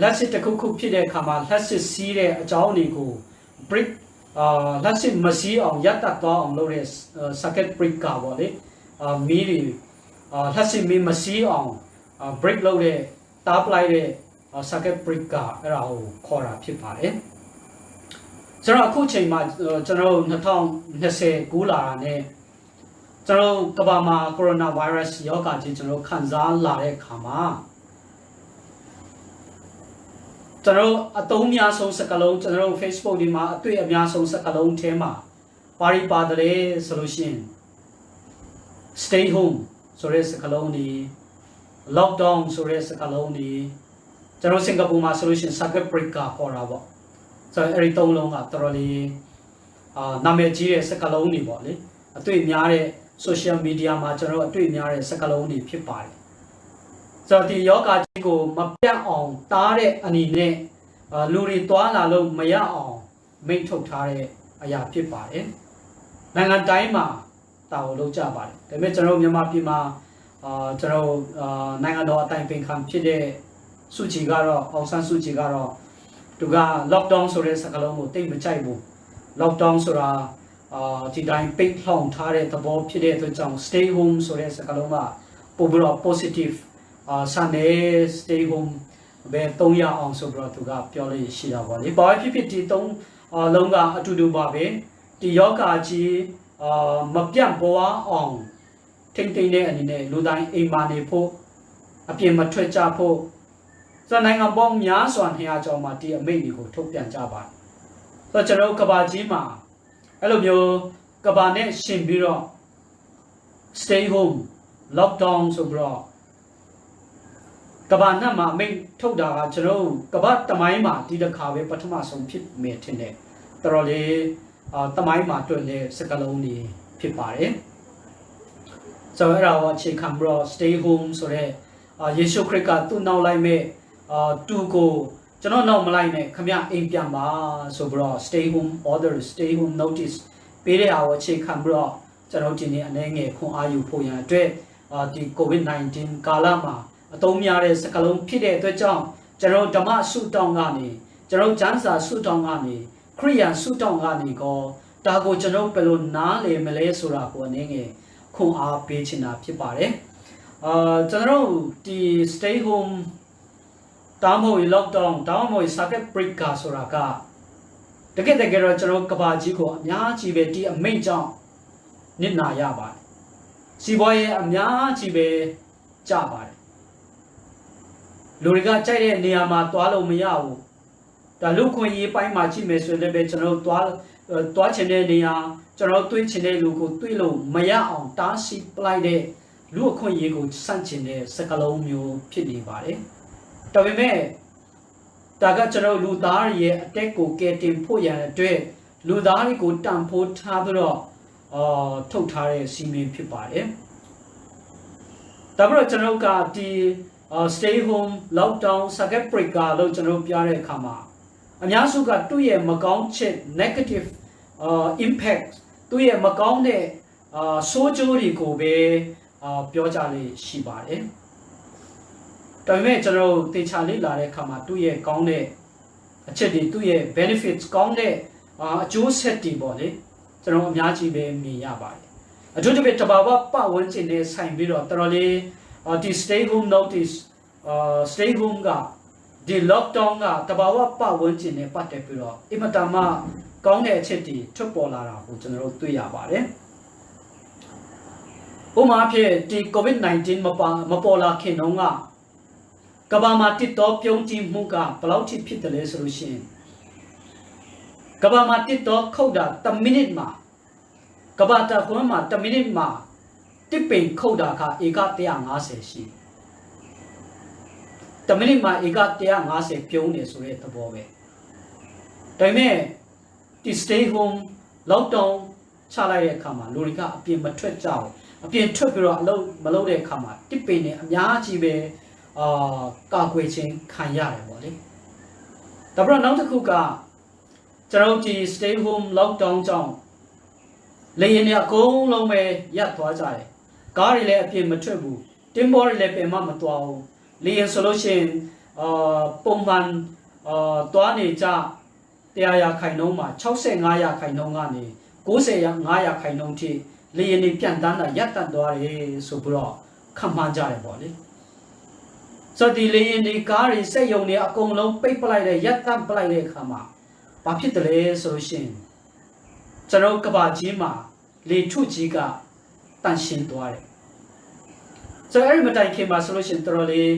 let's say တခုဖြစ်တဲ့အခါမှာ let's say စီးတဲ့အကြောင်းတွေကို break let's say မစီးအောင်ရပ်တန့်သွားအောင်လုပ်တဲ့ circuit breaker ပေါ့လေမီးတွေlet's say မီးမစီးအောင် break လုပ်တဲ့တားပလိုက်တဲ့ circuit breaker အဲ့ဒါကိုခေါ်တာဖြစ်ပါတယ်ကျွန်တော်အခုချိန်မှာကျွန်တော်2020ကူးလာတာနဲ့ကျွန်တော်ကမ္ဘာမှာကိုရိုနာဗိုင်းရပ်စ်ရောဂါကြီးကျွန်တော်ခံစားလာတဲ့အခါမှာကျွန်တော်အသုံးများဆုံးစကားလုံးကျွန်တော် Facebook ဒီမှာအတွေ့အများဆုံးစကားလုံးထဲမှာပါတယ်ဆိုလို့ရှိရင် stay home ဆိုတဲ့စကားလုံးဒီ lockdown ဆိုတဲ့စကားလုံးဒီကျွန်တော်စင်ကာပူမှာဆိုလို့ရှိရင် circuit breaker ခေါ်တာပေါ့ဆိုတော့အဲ့ဒီသုံးလုံးကတော်တော်လေးနာမည်ကြီးတဲ့စကားလုံးတွေပေါ့လေအတွေ့များတဲ့ social media မှာကျွန်တော်အတွေ့များတဲ့စကားလုံးတွေဖြစ်ပါတယ်ဆိုတော့ဒီယောဂကြီးကိုမပြတ်အောင်တားတဲ့အနေနဲ့လူတွေတွားလာလို့မရအောင်မိတ်ထုတ်ထားတဲ့အရာဖြစ်ပါတယ်နိုင်ငံတိုင်းမှာတာဝန်လုပ်ကြပါတယ်ဒါပေမဲ့ကျွန်တော်မြန်မာပြည်မှာကျွန်တော်နိုင်ငံတော်အတိုင်ပင်ခံဖြစ်တဲ့စုကြည်ကတော့အောင်ဆန်းစုကြည်ကတော့ သူက lockdown ဆိုတဲ့စကားလုံးကိုတိတ်မကြိုက်ဘူး lockdown ဆိုတာဒီတိုင်းပိတ်လှောင်ထားတဲ့သဘောဖြစ်တဲ့အတွက်ကြောင့် stay home ဆိုတဲ့စကားလုံးကပိုပြီးတော့ positive Sunday stay home ပဲ3ရအောင်ဆိုပြီးတော့သူကပြောလို့ရှိတာပေါ့လေဘာဖြစ်ဖြစ်ဒီ3လုံးကအတူတူပါပဲဒီယောဂကြီးမပြတ်ပွားအောင်ထိမ့်သိမ့်တဲ့အနေနဲ့လူတိုင်းအိမ်မာနေဖို့အပြင်မထွက်ကြဖို့စနိုင်ငံပေါင်းများစွာနေရာကြောင်းမှာဒီအမိန့်တွေကိုထုတ်ပြန်ကြပါတယ်ဆိုတော့ကျွန်တော်ကဘာကြီးမှာအဲ့လိုမျိုးကဘာနဲ့ရှင်ပြီးတော့ stay home lockdown ဆိုပြီးတော့ကဘာနဲ့မှာအမိန့်ထုတ်တာကကျွန်တော်ကဘာတမိုင်းမှာဒီတစ်ခါပဲပထမဆုံးဖြစ်မယ်ထင်တယ်တော်တော်လေးတမိုင်းမှာတွေ့တဲ့စကားလုံးတွေဖြစ်ပါတယ်ဆိုတော့အဲ့ဒါကိုအခြေခံပြီးတော့ stay home ဆိုတဲ့ယေရှုခရစ်ကသူ့နောက်လိုက်မဲ့တူကိုကျွန်တော်နောက်မလိုက်နဲ့ခမအိမ်ပြန်ပါဆိုပြီးတော့ stay home order stay home notice ပေးတဲ့အားကိုအခြေခံပြီးတော့ကျွန်တော်ဒီနေ့အနေငယ်ခွန်အားယူဖို့ရန်အတွက်ဒီ COVID-19 ကာလမှာအသုံးများတဲ့စကားလုံးဖြစ်တဲ့အတွက်ကြောင့်ကျွန်တော်ဓမ္မဆုတောင်းကနေကျွန်တော်ကျမ်းစာဆုတောင်းကနေခရိယာန်ဆုတောင်းကနေကောဒါကိုကျွန်တော်ဘယ်လိုနားလည်မလဲဆိုတာကိုအနေငယ်ခွန်အားပေးချင်တာဖြစ်ပါတယ်ကျွန်တော်ဒီ stay home တောင်းဖို့ lockdown တောင်းဖို့ circuit breaker ဆိုတာကတကယ်တော့ကျွန်တော်ကဘာကြီးကိုအများကြီးပဲဒီအမိန့်ကြောင့်နစ်နာရပါတယ်စီးပွားရေးအများကြီးပဲကြပါတယ်လူတွေကကြိုက်တဲ့နေရာမှာသွားလို့မရဘူးဒါလူခွင့်ရေးပိုင်းမှာကြည့်မယ်ဆိုရင်လည်းကျွန်တော်သွားချင်တဲ့နေရာကျွန်တော်တွေ့ချင်တဲ့လူကိုတွေ့လို့မရအောင်တားဆီးပလိုက်တဲ့လူအခွင့်အရေးကိုစန့်ကျင်တဲ့စကားလုံးမျိုးဖြစ်နေပါတယ်ဒါပေမဲ့ဒါကကျွန်တော်လူသားရဲ့အတက်ကိုကယ်တင်ဖို့ရန်အတွက်လူသားတွေကိုတန်ဖိုးထားပြီးတော့ထုတ်ထားတဲ့စီမင်းဖြစ်ပါတယ်ဒါပေမဲ့ကျွန်တော်ကဒီ stay home lockdown circuit breaker လို့ကျွန်တော်ပြောတဲ့အခါမှာအများစုကသူ့ရဲ့မကောင်းချက် negative impact သူ့ရဲ့မကောင်းတဲ့ဆိုးကျိုးတွေကိုပဲပြောကြလေရှိပါတယ်ဒါပေမဲ့ကျွန်တော်တေချာလေးလာတဲ့အခါမှာသူ့ရဲ့ကောင်းတဲ့အချက်တွေသူ့ရဲ့ benefits ကောင်းတဲ့အကျိုးဆက်တွေပေါ့လေကျွန်တော်အများကြီးပဲမြင်ရပါတယ်အထူးသဖြင့်တဘာဝပတ်ဝန်းကျင်နဲ့ဆိုင်ပြီးတော့တော်တော်လေးဒီ stay home notice stay home ကဒီ lockdown ကတဘာဝပတ်ဝန်းကျင်နဲ့ပတ်သက်ပြီးတော့အင်မတန်မှကောင်းတဲ့အချက်တွေထွက်ပေါ်လာတာကိုကျွန်တော်တို့တွေ့ရပါတယ်ဥပမာဖြင့်ဒီ COVID-19 မပေါ်လာခင်တုန်းကကဘာမှာတစ်တော်ပြုံးကြည့်မှုကဘယ်လောက်ထိဖြစ်တယ်လဲဆိုလို့ရှိရင်ကဘာမှာတစ်တော်ခုတ်တာ1မိနစ်မှာကဘာတာခွန်းမှာ1မိနစ်မှာတစ်ပိန်ခုတ်တာကဧက150ရှိ1မိနစ်မှာဧက150ပြုံးနေဆိုတဲ့သဘောပဲဒါပေမဲ့ဒီ stay home lockdown ချလိုက်တဲ့အခါမှာလူတွေကအပြင်မထွက်ကြဘူးအပြင်ထွက်ပြီးတော့အလုပ်မလုပ်တဲ့အခါမှာတစ်ပိန်နဲ့အများကြီးပဲကာကွယ်ခြင်းခံရတယ်ပေါ့လေဒါပေမဲ့နောက်တစ်ခုကကျွန်တော်ဒီ stay home lockdown ကြောင့်လေယာဉ်တွေအကုန်လုံးပဲရပ်သွားကြတယ်ကားတွေလည်းအပြင်မထွက်ဘူးတင်ဘောတွေလည်းပြန်မသွားဘူးလေယာဉ်ဆိုလို့ရှိရင်ပုံမှန်သွားနေကြ100ရာခိုင်နှုန်းမှာ65ရာခိုင်နှုန်းကနေ95ရာခိုင်နှုန်းထိလေယာဉ်တွေပြန်တန်းတာရပ်တန့်သွားတယ်ဆိုပြီးတော့ခံမှန်းကြတယ်ပေါ့လေဆိုတော့ဒီလေယာဉ်တွေကားတွေစက်ရုံတွေအကုန်လုံးပိတ်ပလိုက်တဲ့ရပ်တန့်ပလိုက်တဲ့အခါမှာဘာဖြစ်တယ်လဲဆိုလို့ရှိရင်ကျွန်တော်ကဘာကြီးမှာလေထုကြီးကတန့်ရှင်းသွားတယ်ဆိုတော့အဲ့ဒီမတိုင်ခင်မှာဆိုလို့ရှိရင်တော်တော်လေး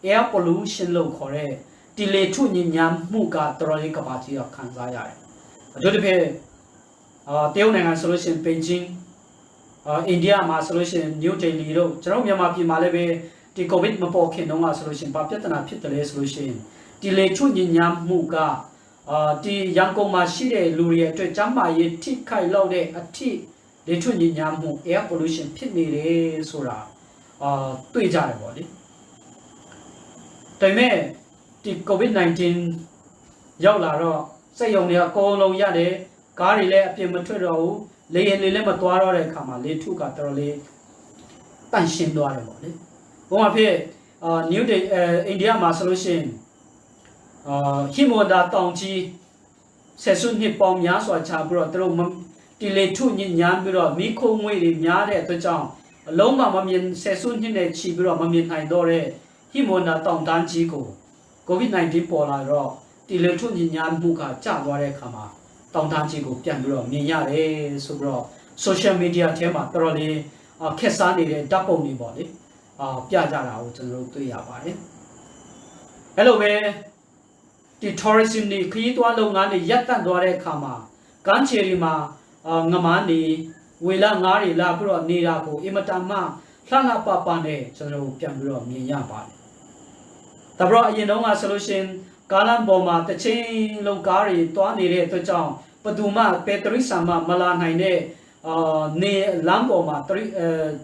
air pollution လို့ခေါ်တဲ့ဒီလေထုညဉ့်ညမ်းမှုကတော်တော်လေးကဘာကြီးကခံစားရတယ်အထူးသဖြင့်တရုတ်နိုင်ငံဆိုလို့ရှိရင်ပေကျင်းအိန္ဒိယမှာဆိုလို့ရှိရင်နယူးဒေလီတို့ကျွန်တော်မြန်မာပြည်မှာလည်းပဲဒီ COVID မပေါ်ခင်တုန်းကဆိုလို့ရှိရင်ဘာပြဿနာဖြစ်တယ်လဲဆိုလို့ရှိရင်ဒီလေထုညဉ့်ညမ်းမှုကဒီရန်ကုန်မှာရှိတဲ့လူတွေအတွက်ကျန်းမာရေးထိခိုက်လောက်တဲ့အထိလေထုညဉ့်ညမ်းမှု air pollution ဖြစ်နေတယ်ဆိုတာတွေ့ကြတယ်ပေါ့လေဒါပေမဲ့ဒီ COVID-19 ရောက်လာတော့စက်ရုံတွေအကုန်လုံးရတယ်ကားတွေလည်းအပြင်မထွက်တော့ဘူးလေယာဉ်တွေလည်းမသွားတော့တဲ့အခါမှာလေထုကတော်တော်လေးတန့်ရှင်းသွားတယ်ပေါ့လေဘုံအဖြစ်နယူးဒေအိန္ဒိယမှာဆိုလို့ရှိရင် ဟိမဝန္တာတောင်ကြီးဆက်စွနှစ်ပေါင်းများစွာချပြီးတော့သူတို့တီလေထုညညာပြီးတော့မိခိုးငွေတွေများတဲ့အတွက်ကြောင့်အလုံးမမြင်ဆက်စွနှစ်နဲ့ချီပြီးတော့မမြင်နိုင်တော့တဲ့ဟိမဝန္တာတောင်တန်းကြီးကို COVID-19 ပေါ်လာတော့တီလေထုညညာမှုကကျသွားတဲ့အခါမှာတောင်တန်းကြီးကိုပြန်ပြီးတော့မြင်ရတယ်ဆိုပြီးတော့ social media ထဲမှာတော်တော်လေးခက်စားနေတဲ့ဓာတ်ပုံတွေပေါ့လေပြကြတာကိုကျွန်တော်တို့တွေ့ရပါတယ်အဲ့လိုပဲဒီ tourism တွေခရီးသွားလုပ်ငန်းတွေရပ်တန့်သွားတဲ့အခါမှာကမ်းခြေတွေမှာငမန်းတွေဝေလာငါးတွေလာပြီးတော့နေတာကိုအင်မတန်မှလှလှပပနဲ့ကျွန်တော်တို့ပြန်ပြီးတော့မြင်ရပါတယ်ဒါပေမဲ့အရင်တုန်းကဆိုလို့ရှိရင်ကားလမ်းပေါ်မှာတစ်ချိန်လုံးကားတွေတွားနေတဲ့အတွက်ကြောင့်ဘယ်သူမှပဲတရိษံမှမလာနိုင်တဲ့နေလမ်းပေါ်မှာ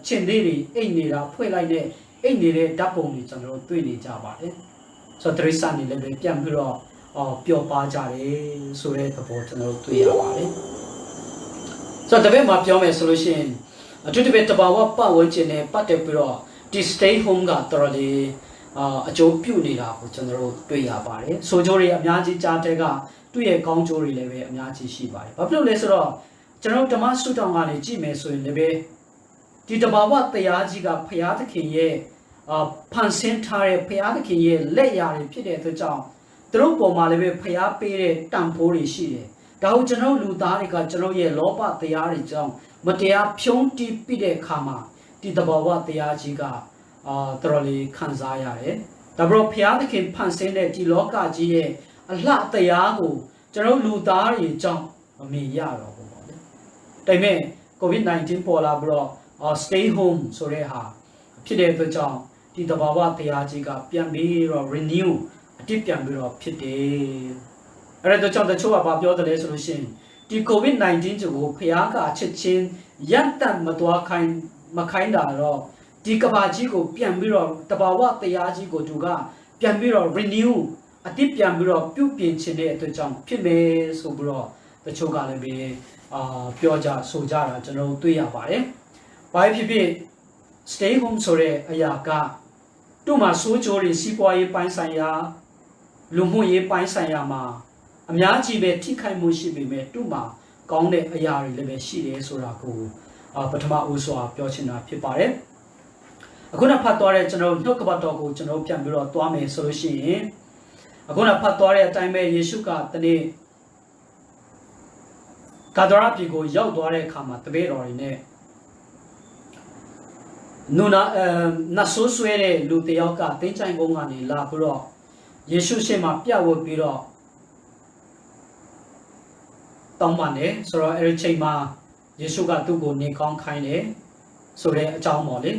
ချင်းလေးတွေအိတ်နေတာဖွင့်လိုက်တဲ့အိတ်နေတဲ့ဓာတ်ပုံတွေကျွန်တော်တို့တွေ့နေကြပါတယ်ဆိုတော့တရိษံတွေလည်းပြန်ပြီးတော့ပျော်ပါကြတယ်ဆိုတဲ့သဘောကျွန်တော်တို့တွေ့ရပါတယ်ဆိုတော့တပည့်မှာပြောမယ်ဆိုလို့ရှိရင်အထူးသဖြင့်တဘာဝပတ်ဝန်းကျင်နဲ့ပတ်သက်ပြီးတော့ဒီ stay home ကတော်တော်လေးအကျိုးပြုနေတာကိုကျွန်တော်တို့တွေ့ရပါတယ်ဆိုကြတွေအများကြီးကြားတဲ့ကသူ့ရဲ့ကောင်းကျိုးတွေလည်းပဲအများကြီးရှိပါတယ်ဘာဖြစ်လို့လဲဆိုတော့ကျွန်တော်ဓမ္မစုတောင်ကနေကြည့်မယ်ဆိုရင်လည်းပဲဒီတဘာဝတရားကြီးကဘုရားသခင်ရဲ့ဖန်ဆင်းထားတဲ့ဘုရားသခင်ရဲ့လက်ရာတွေဖြစ်တဲ့အတွက်ကြောင့်သူတို့ပေါ်မှာလည်းပဲဘုရားပေးတဲ့တန်ဖိုးတွေရှိတယ်ဒါကိုကျွန်တော်လူသားတွေကကျွန်တော်ရဲ့လောဘတရားတွေကြောင့်မတရားဖြုံးတီးပြီးတဲ့အခါမှာဒီတဘာဝတရားကြီးကတော်တော်လေးခံစားရတယ်ဒါပေမဲ့ဘုရားသခင်ဖန်ဆင်းတဲ့ဒီလောကကြီးရဲ့အလှတရားကိုကျွန်တော်လူသားတွေကြောင့်မမြင်ရတော့ဘူးပေါ့လေဒါပေမဲ့ COVID-19 ပေါ်လာပြီးတော့stay home ဆိုတဲ့ဟာဖြစ်တဲ့အတွက်ကြောင့်ဒီတဘာဝတရားကြီးကပြန်ပြီးတော့ renew အတိပြန်ပြီးတော့ဖြစ်တယ်အဲ့ဒါကြောင့်တချို့ကပြောတယ်လဲဆိုလို့ရှိရင်ဒီ COVID-19 ကိုဘုရားကအချက်ချင်းရပ်တန့်မသွားခိုင်းတာတော့ဒီကဘာကြီးကိုပြန်ပြီးတော့တဘာဝတရားကြီးကိုသူကပြန်ပြီးတော့ renew အတိပြန်ပြီးတော့ပြုပြင်ခြင်းတဲ့အတွက်ကြောင့်ဖြစ်မယ်ဆိုပြီးတော့တချို့ကလည်းပဲပြောကြဆိုကြတာကျွန်တော်တွေ့ရပါတယ်။ဘာဖြစ်ဖြစ် stay home ဆိုတဲ့အရာကသူ့မှာစိုးကြိုးတွေစီးပွားရေးပိုင်းဆိုင်ရာလူမှုရေးပိုင်းဆိုင်ရာမှာအများကြီးပဲထိခိုက်မှုရှိပေမဲ့သူ့မှာကောင်းတဲ့အရာတွေလည်းပဲရှိတယ်ဆိုတာကိုပထမဦးစွာပြောချင်တာဖြစ်ပါတယ်။အခုနောက်ဖတ်သွားတဲ့ကျွန်တော်နှုတ်ကပတ်တော်ကိုကျွန်တော်ပြန်ပြီးတော့သွားမယ်ဆိုလို့ရှိရင်အခုနောက်ဖတ်သွားတဲ့အတိုင်းပဲယေရှုကတနေ့ကာဒရာပြည်ကိုရောက်သွားတဲ့အခါမှာတပည့်တော်တွေနဲ့နတ်ဆိုးဆွဲတဲ့လူတယောက်ကတင်းချိုင်ကုန်းကနေလာပြီးတော့ယေရှုရှေ့မှာပြဝတ်ပြီးတော့တောင်းပန်တယ်ဆိုတော့အဲဒီချိန်မှာယေရှုကသူ့ကိုနေကောင်းခိုင်းတယ်ဆိုတဲ့အကြောင်းပေါ့လေ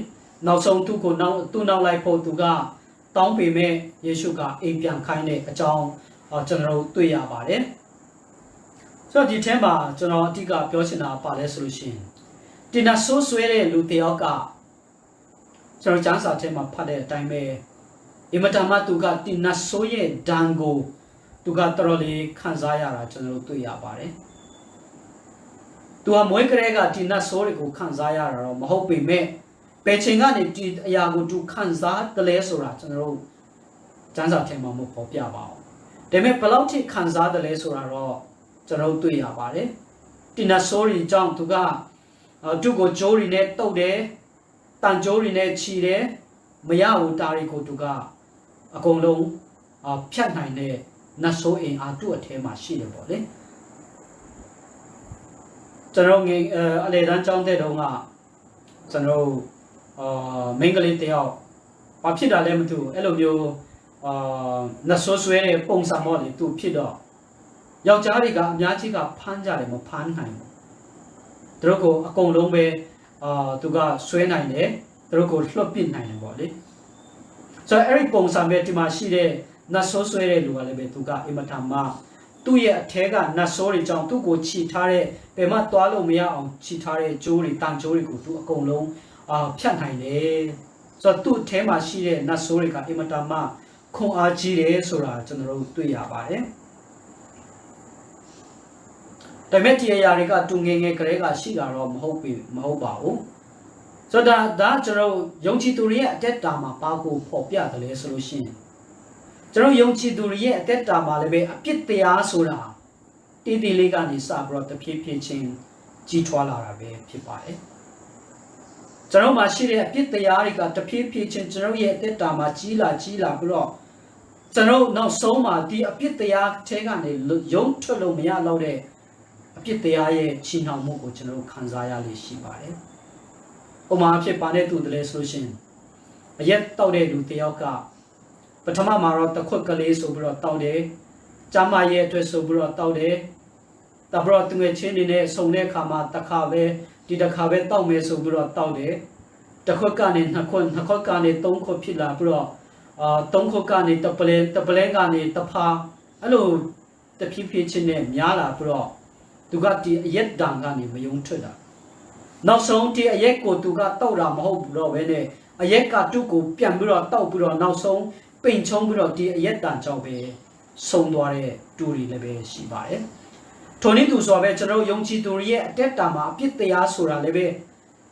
နောက်ဆုံးသူ့ကိုသူ့နောက်လိုက်ဖို့သူကတောင်းပေမဲ့ယေရှုကအိမ်ပြန်ခိုင်းတဲ့အကြောင်းကျွန်တော်တို့တွေ့ရပါတယ်ဆိုတော့ဒီထဲမှာကျွန်တော်အဓိကပြောချင်တာပါလဲဆိုလို့ရှိရင်ဒီနတ်ဆိုးဆွဲတဲ့လူတယောက်ကကျွန်တော်ကျမ်းစာထဲမှာဖတ်တဲ့အတိုင်းပဲအင်မတန်မှသူကဒီနတ်ဆိုးရဲ့ဒဏ်ကိုသူကတော်တော်လေးခံစားရတာကျွန်တော်တို့တွေ့ရပါတယ်သူကမွေးကလေးကဒီနတ်ဆိုးတွေကိုခံစားရတာတော့မဟုတ်ပေမဲ့ပဲချိန်ကနေဒီအရာကိုသူခံစားတယ်လဲဆိုတာကျွန်တော်တို့ကျမ်းစာထဲမှာမပေါ်ပြပါဘူးဒါပေမဲ့ဘယ်လောက်ထိခံစားတယ်လဲဆိုတာတော့ကျွန်တော်တို့တွေ့ရပါတယ်ဒီနတ်ဆိုးတွေကြောင့်သူကသူ့ကိုကြိုးတွေနဲ့တုပ်တယ်တန်ကြိုးတွေနဲ့ခြီတယ်မရဘူးတာတွေကိုသူကအကုန်လုံးဖြတ်နိုင်တဲ့နတ်ဆိုးအင်အားသူ့အထဲမှာရှိတယ်ပေါ့လေကျွန်တော်ငယ်အလေတန်းကျောင်းတဲ့တုန်းကကျွန်တော်မိန်းကလေးတယောက်ဘာဖြစ်တာလဲမသိဘူးအဲ့လိုမျိုးနတ်ဆိုးဆွဲတဲ့ပုံစံပေါ့လေသူဖြစ်တော့ယောက်ျားတွေကအများကြီးကဖမ်းကြတယ်မဖမ်းနိုင်ဘူးသူတို့ကိုအကုန်လုံးပဲသူကဆွဲနိုင်တယ်သူတို့ကိုလွှတ်ပစ်နိုင်တယ်ပေါ့လေဆိုတော့အဲ့ဒီပုံစံပဲဒီမှာရှိတဲ့နတ်ဆိုးဆွဲတဲ့လူကလည်းပဲသူကအင်မတန်မှသူ့ရဲ့အထဲကနတ်ဆိုးတွေကြောင့်သူ့ကိုခြိထားတဲ့ဘယ်မှသွားလို့မရအောင်ခြိထားတဲ့ကြိုးတွေတန်ကြိုးတွေကိုသူအကုန်လုံးဖြတ်နိုင်တယ်ဆိုတော့သူ့အထဲမှာရှိတဲ့နတ်ဆိုးတွေကအင်မတန်မှခွန်အားကြီးတယ်ဆိုတာကျွန်တော်တို့တွေ့ရပါတယ်ဒါပေမဲ့ဒီအရာတွေကတူငယ်ငယ်ကလေးကရှိတာတော့မဟုတ်ပါဘူးဆိုတော့ဒါကျွန်တော်ယုံကြည်သူတွေရဲ့အတက်တာမှာဘာကိုဖော်ပြတယ်လဲဆိုလို့ရှိရင် ကျွန်တော်ယုံကြည်သူတွေရဲ့အသက်တာမှာလည်းပဲအပြစ်တရားဆိုတာတည်တည်လေးကနေစပြီးတော့တဖြည်းဖြည်းချင်းကြီးထွားလာတာပဲဖြစ်ပါတယ်ကျွန်တော်မှာရှိတဲ့အပြစ်တရားတွေကတဖြည်းဖြည်းချင်းကျွန်တော်ရဲ့အသက်တာမှာကြီးလာပြီးတော့ကျွန်တော်နောက်ဆုံးမှာဒီအပြစ်တရားထဲကနေရုံထွက်လို့မရတော့တဲ့အပြစ်တရားရဲ့ချီနှောင်မှုကိုကျွန်တော်ခံစားရလိမ့်ရှိပါတယ်။ဥပမာအဖြစ်ပါတဲ့သူတည်းဆိုရှင်အရက်တောက်တဲ့လူတယောက်ကပထမမှာတော့တစ်ခွက်ကလေးဆိုပြီးတော့တောက်တယ်။ကျမရဲ့အတွက်ဆိုပြီးတော့တောက်တယ်။တပတော့သူငယ်ချင်းနေနဲ့ဆုံတဲ့အခါမှာတစ်ခါပဲတောက်မယ်ဆိုပြီးတော့တောက်တယ်။တစ်ခွက်ကနေနှစ်ခွက်ကနေသုံးခွက်ဖြစ်လာပြီးတော့သုံးခွက်ကနေတပလဲကနေတဖာအဲ့လိုတဖြည်းဖြည်းချင်းနဲ့များလာပြီးတော့သူကဒီအရက်တံကနေမယုံထွက်တာနောက်ဆုံးဒီအရက်ကိုသူကတောက်တာမဟုတ်ဘူးတော့ပဲနဲ့အရက်ကတုကိုပြန်ပြီးတော့တောက်ပြီးတော့နောက်ဆုံးပိန်ချုံပြီးတော့ဒီအရက်တံကြောင့်ပဲဆုံးသွားတဲ့တူတွေလည်းပဲရှိပါတယ်ထိုနည်းသူဆိုပဲကျွန်တော်ယုံကြည်သူတွေရဲ့အတက်တာမှာအပြစ်တရားဆိုတာလည်းပဲ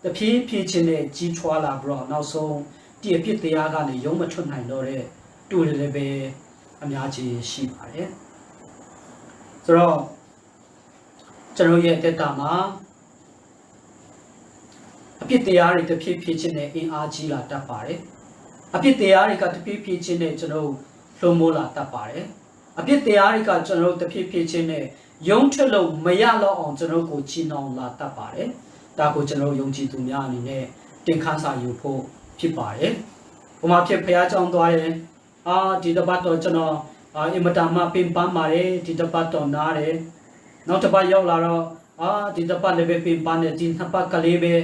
တဖြည်းဖြည်းချင်းနဲ့ကြီးထွားလာပြီးတော့နောက်ဆုံးဒီအပြစ်တရားကနေရုံးမထွက်နိုင်တော့တဲ့တူတွေလည်းပဲအများကြီးရှိပါတယ်ဆိုတော့ကျွန်တော်ရဲ့တက်တာမှာအပြစ်တရားတွေတဖြည်းဖြည်းချင်းနဲ့အင်အားကြီးလာတတ်ပါတယ်အပြစ်တရားတွေကတဖြည်းဖြည်းချင်းနဲ့ကျွန်တော်လှုံ့မိုးလာတတ်ပါတယ်အပြစ်တရားတွေကကျွန်တော်တဖြည်းဖြည်းချင်းနဲ့ရုံးထွက်လို့မရတော့အောင်ကျွန်တော်ကိုချီနှောင်လာတတ်ပါတယ်ဒါကိုကျွန်တော်ယုံကြည်သူများအနေနဲ့တင်ခန်းစာယူဖို့ဖြစ်ပါတယ်။ဘုမာဖြစ်ဖရားကြောင်းသွားရင်ဒီတပတ်တော့ကျွန်တော်အင်မတန်မှပင်ပန်းပါတယ်ဒီတပတ်တော့နားတယ်။နောက်တစ်ပတ်ရောက်လာတော့ဒီတပတ်လည်းပဲပင်ပန်းတယ်ဒီနှစ်ပတ်ကလေးပဲ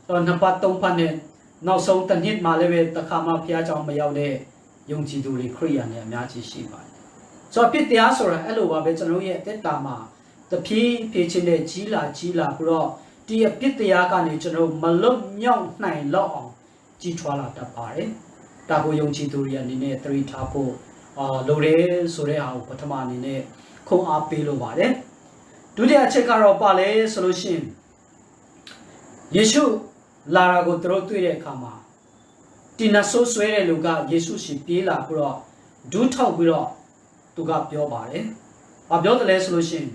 တော့နှစ်ပတ်သုံးပတ်နဲ့နောက်ဆုံးတစ်နှစ်မှလည်းပဲတစ်ခါမှဖရားကြောင်းမရောက်တဲ့ယုံကြည်သူတွေခရိယာနဲ့အများကြီးရှိပါတယ်။ဆိုတော့ပြစ်တရားဆိုတာအဲ့လိုပါပဲကျွန်တော်ရဲ့အသက်တာမှာတဖြည်းဖြည်းချင်းနဲ့ကြီးလာပြီးတော့ဒီအပြစ်တရားကနေကျွန်တော်မလွတ်မြောက်နိုင်တော့အောင်ကြီးထွားလာတတ်ပါတယ်။ဒါကိုယုံကြည်သူတွေအနေနဲ့သတိထားဖို့လိုတယ်ဆိုတဲ့ဟာကိုပထမအနေနဲ့ခုံအားပေးလိုပါတယ်။ဒုတိယအချက်ကတော့ပါလဲဆိုလို့ရှိရင်ယေရှုလာတာကိုသူတို့တွေ့တဲ့အခါမှာဒီနဆိုးဆွဲတဲ့လူကယေရှုရှိပြေးလာပြီးတော့ဒူးထောက်ပြီးတော့သူကပြောပါတယ်။ပြောတယ်လဲဆိုလို့ရှိရင်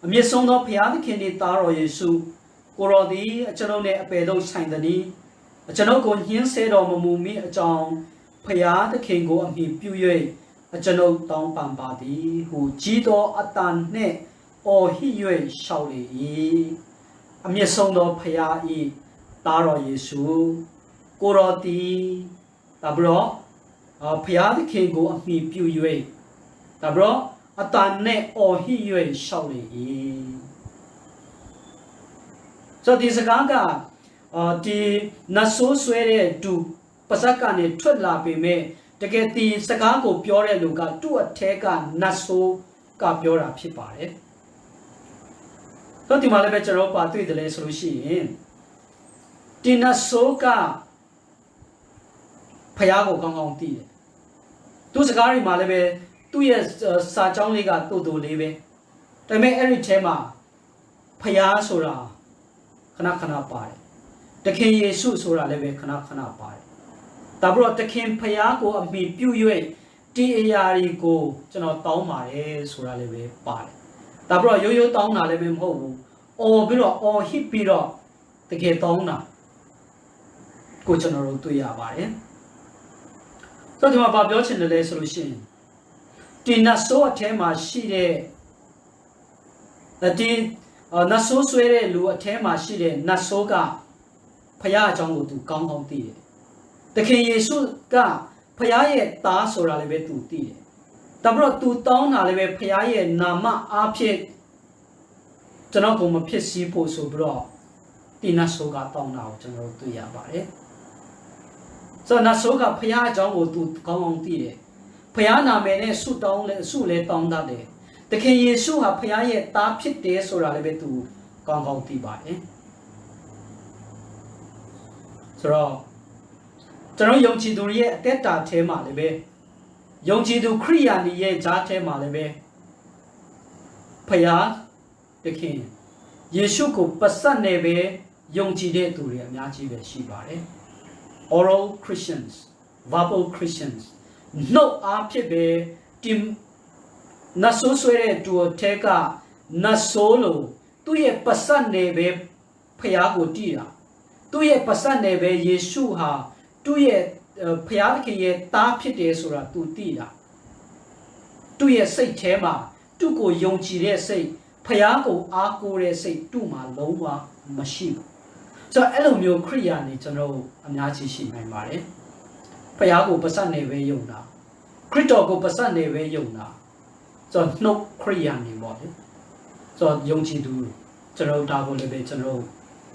အမြင့်ဆုံးသောဘုရားသခင်၏သားတော်ယေရှုကိုရောသည်ကျွန်ုပ်နဲ့အပေတို့ဆိုင်သည်ကျွန်ုပ်ကိုညှင်းဆဲတော်မမူမိအကြောင်းဖျားသခင်ကိုအမိပြု၍ကျွန်ုပ်တောင်းပန်ပါသည်ဟုကြီးသောအတန်နှင့်အော်ဟစ်၍ရှောက်လေ၏အမျက်ဆုံးသောဖျား၏သားတော်ယေရှုကိုရောသည်တဘရောဖျားသခင်ကိုအမိပြု၍တဘရောအတန်နှင့်အော်ဟစ်၍ရှောက်လေ၏ဆိုဒီစကားကဒီနတ်ဆိုးဆွဲတဲ့သူပါဇက်ကနေထွက်လာပေမဲ့တကယ်ဒီစကားကိုပြောတဲ့လူကသူ့အထက်ကနတ်ဆိုးကပြောတာဖြစ်ပါတယ်။ဆိုဒီမှာလည်းပဲကျွန်တော်ပါတွေ့တယ်လေဆိုလို့ရှိရင်ဒီနတ်ဆိုးကဖျားကိုကောင်းကောင်းသိတယ်။သူစကားတွေမှာလည်းပဲသူ့ရဲ့စာကြောင်းလေးကတူတူလေးပဲ။ဒါပေမဲ့အဲ့ဒီထဲမှာဖျားဆိုတာခဏခဏပါတယ်တခင်ယေရှုဆိုတာလည်းပဲခဏခဏပါတယ်ဒါပြီးတော့တခင်ဖျားကိုအမိပြု၍ဒီအရာတွေကိုကျွန်တော်တောင်းပါတယ်ဆိုတာလည်းပဲပါတယ်ဒါပြီးတော့ရိုးရိုးတောင်းတာလည်းပဲမဟုတ်ဘူးအော်ပြီးတော့အော်ဟစ်ပြီးတော့တကယ်တောင်းတာကိုကျွန်တော်တို့တွေ့ရပါတယ်ဆိုတော့ဒီမှာပြောချင်တယ်လဲဆိုလို့ရှိရင်ဒီနတ်ဆိုးအထဲမှာရှိတဲ့ဒီနတ်ဆိုးဆွဲတဲ့လူအထဲမှာရှိတဲ့နတ်ဆိုးကဖခင်အကြောင်းကိုသူကောင်းကောင်းသိတယ်။တခင်ယေရှုကဖခင်ရဲ့သားဆိုတာလည်းပဲသူသိတယ်။ဒါပြီးတော့သူတောင်းတာလည်းပဲဖခင်ရဲ့နာမအားဖြင့်ကျွန်တော်ကိုမဖြစ်စည်းဖို့ဆိုပြီးတော့ဒီနတ်ဆိုးကတောင်းတာကိုကျွန်တော်တို့တွေ့ရပါတယ်။ဆိုတော့နတ်ဆိုးကဖခင်အကြောင်းကိုသူကောင်းကောင်းသိတယ်။ဖခင်နာမည်နဲ့ဆုတောင်းလဲဆုလဲတောင်းတတ်တယ်။တခင်ယေရှုဟာဖခင်ရဲ့သားဖြစ်တယ်ဆိုတာလည်းပဲသူကောင်းကောင်းသိပါတယ်ဆိုတော့ကျွန်တော်ယုံကြည်သူရဲ့အသက်တာထဲမှာလည်းပဲယုံကြည်သူခရိယာန်ရဲ့ဂျားထဲမှာလည်းပဲဖခင်တခင်ယေရှုကိုပတ်သက်နေပဲယုံကြည်တဲ့သူတွေအများကြီးပဲရှိပါတယ် oral Christians verbal Christians no arpebe tim naso swere to teka nasolo tuye pasan nebe phaya ko tira tuye pasan nebe Yesu ha tuye phaya ke ye ta phit de sora tu tira tuye sait the ma tu ko yong chi de sait phaya ko a ko de sait tu ma long wa mashi so အဲ့လိုမျိုးခရိယာနေကျွန်တော်အများကြီးရှိနိုင်ပါတယ်ဖယားကိုပစတ်နေပဲယုံတာခရစ်တော်ကိုပစတ်နေပဲယုံတာဆိုတော့နှုတ်ခရိယာနေပေါ့လေဆိုတော့ယုံကြည်သူကျွန်တော်ဒါကိုလည်းပဲကျွန်တော်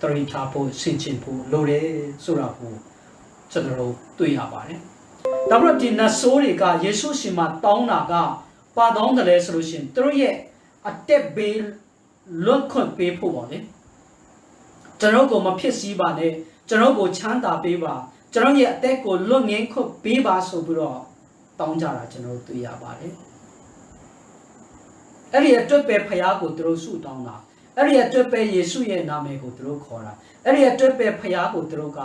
တရိထားဖို့ဆင်ခြင်ဖို့လိုတယ်ဆိုတာကိုကျွန်တော်တွေ့ရပါတယ်ဒါပေမဲ့ဒီနတ်ဆိုးတွေကယေရှုရှင်မှာတောင်းတာကပါတောင်းတယ်လဲဆိုလို့ရှိရင်သူတို့ရဲ့အတက်ဘေးလွတ်ခွင့်ပေးဖို့ပေါ့လေကျွန်တော်ကိုမဖြစ်စည်းပါနဲ့ကျွန်တော်ကိုချမ်းသာပေးပါကျွန်တော်ရဲ့အသက်ကိုလွတ်ငင်းခွင့်ပေးပါဆိုပြီးတော့တောင်းကြတာကျွန်တော်တွေ့ရပါတယ်အဲ့ဒီအတွက်ပဲဖယားကိုသူတို့ဆုတောင်းတာအဲ့ဒီအတွက်ပဲယေရှုရဲ့နာမည်ကိုသူတို့ခေါ်တာအဲ့ဒီအတွက်ပဲဖယားကိုသူတို့က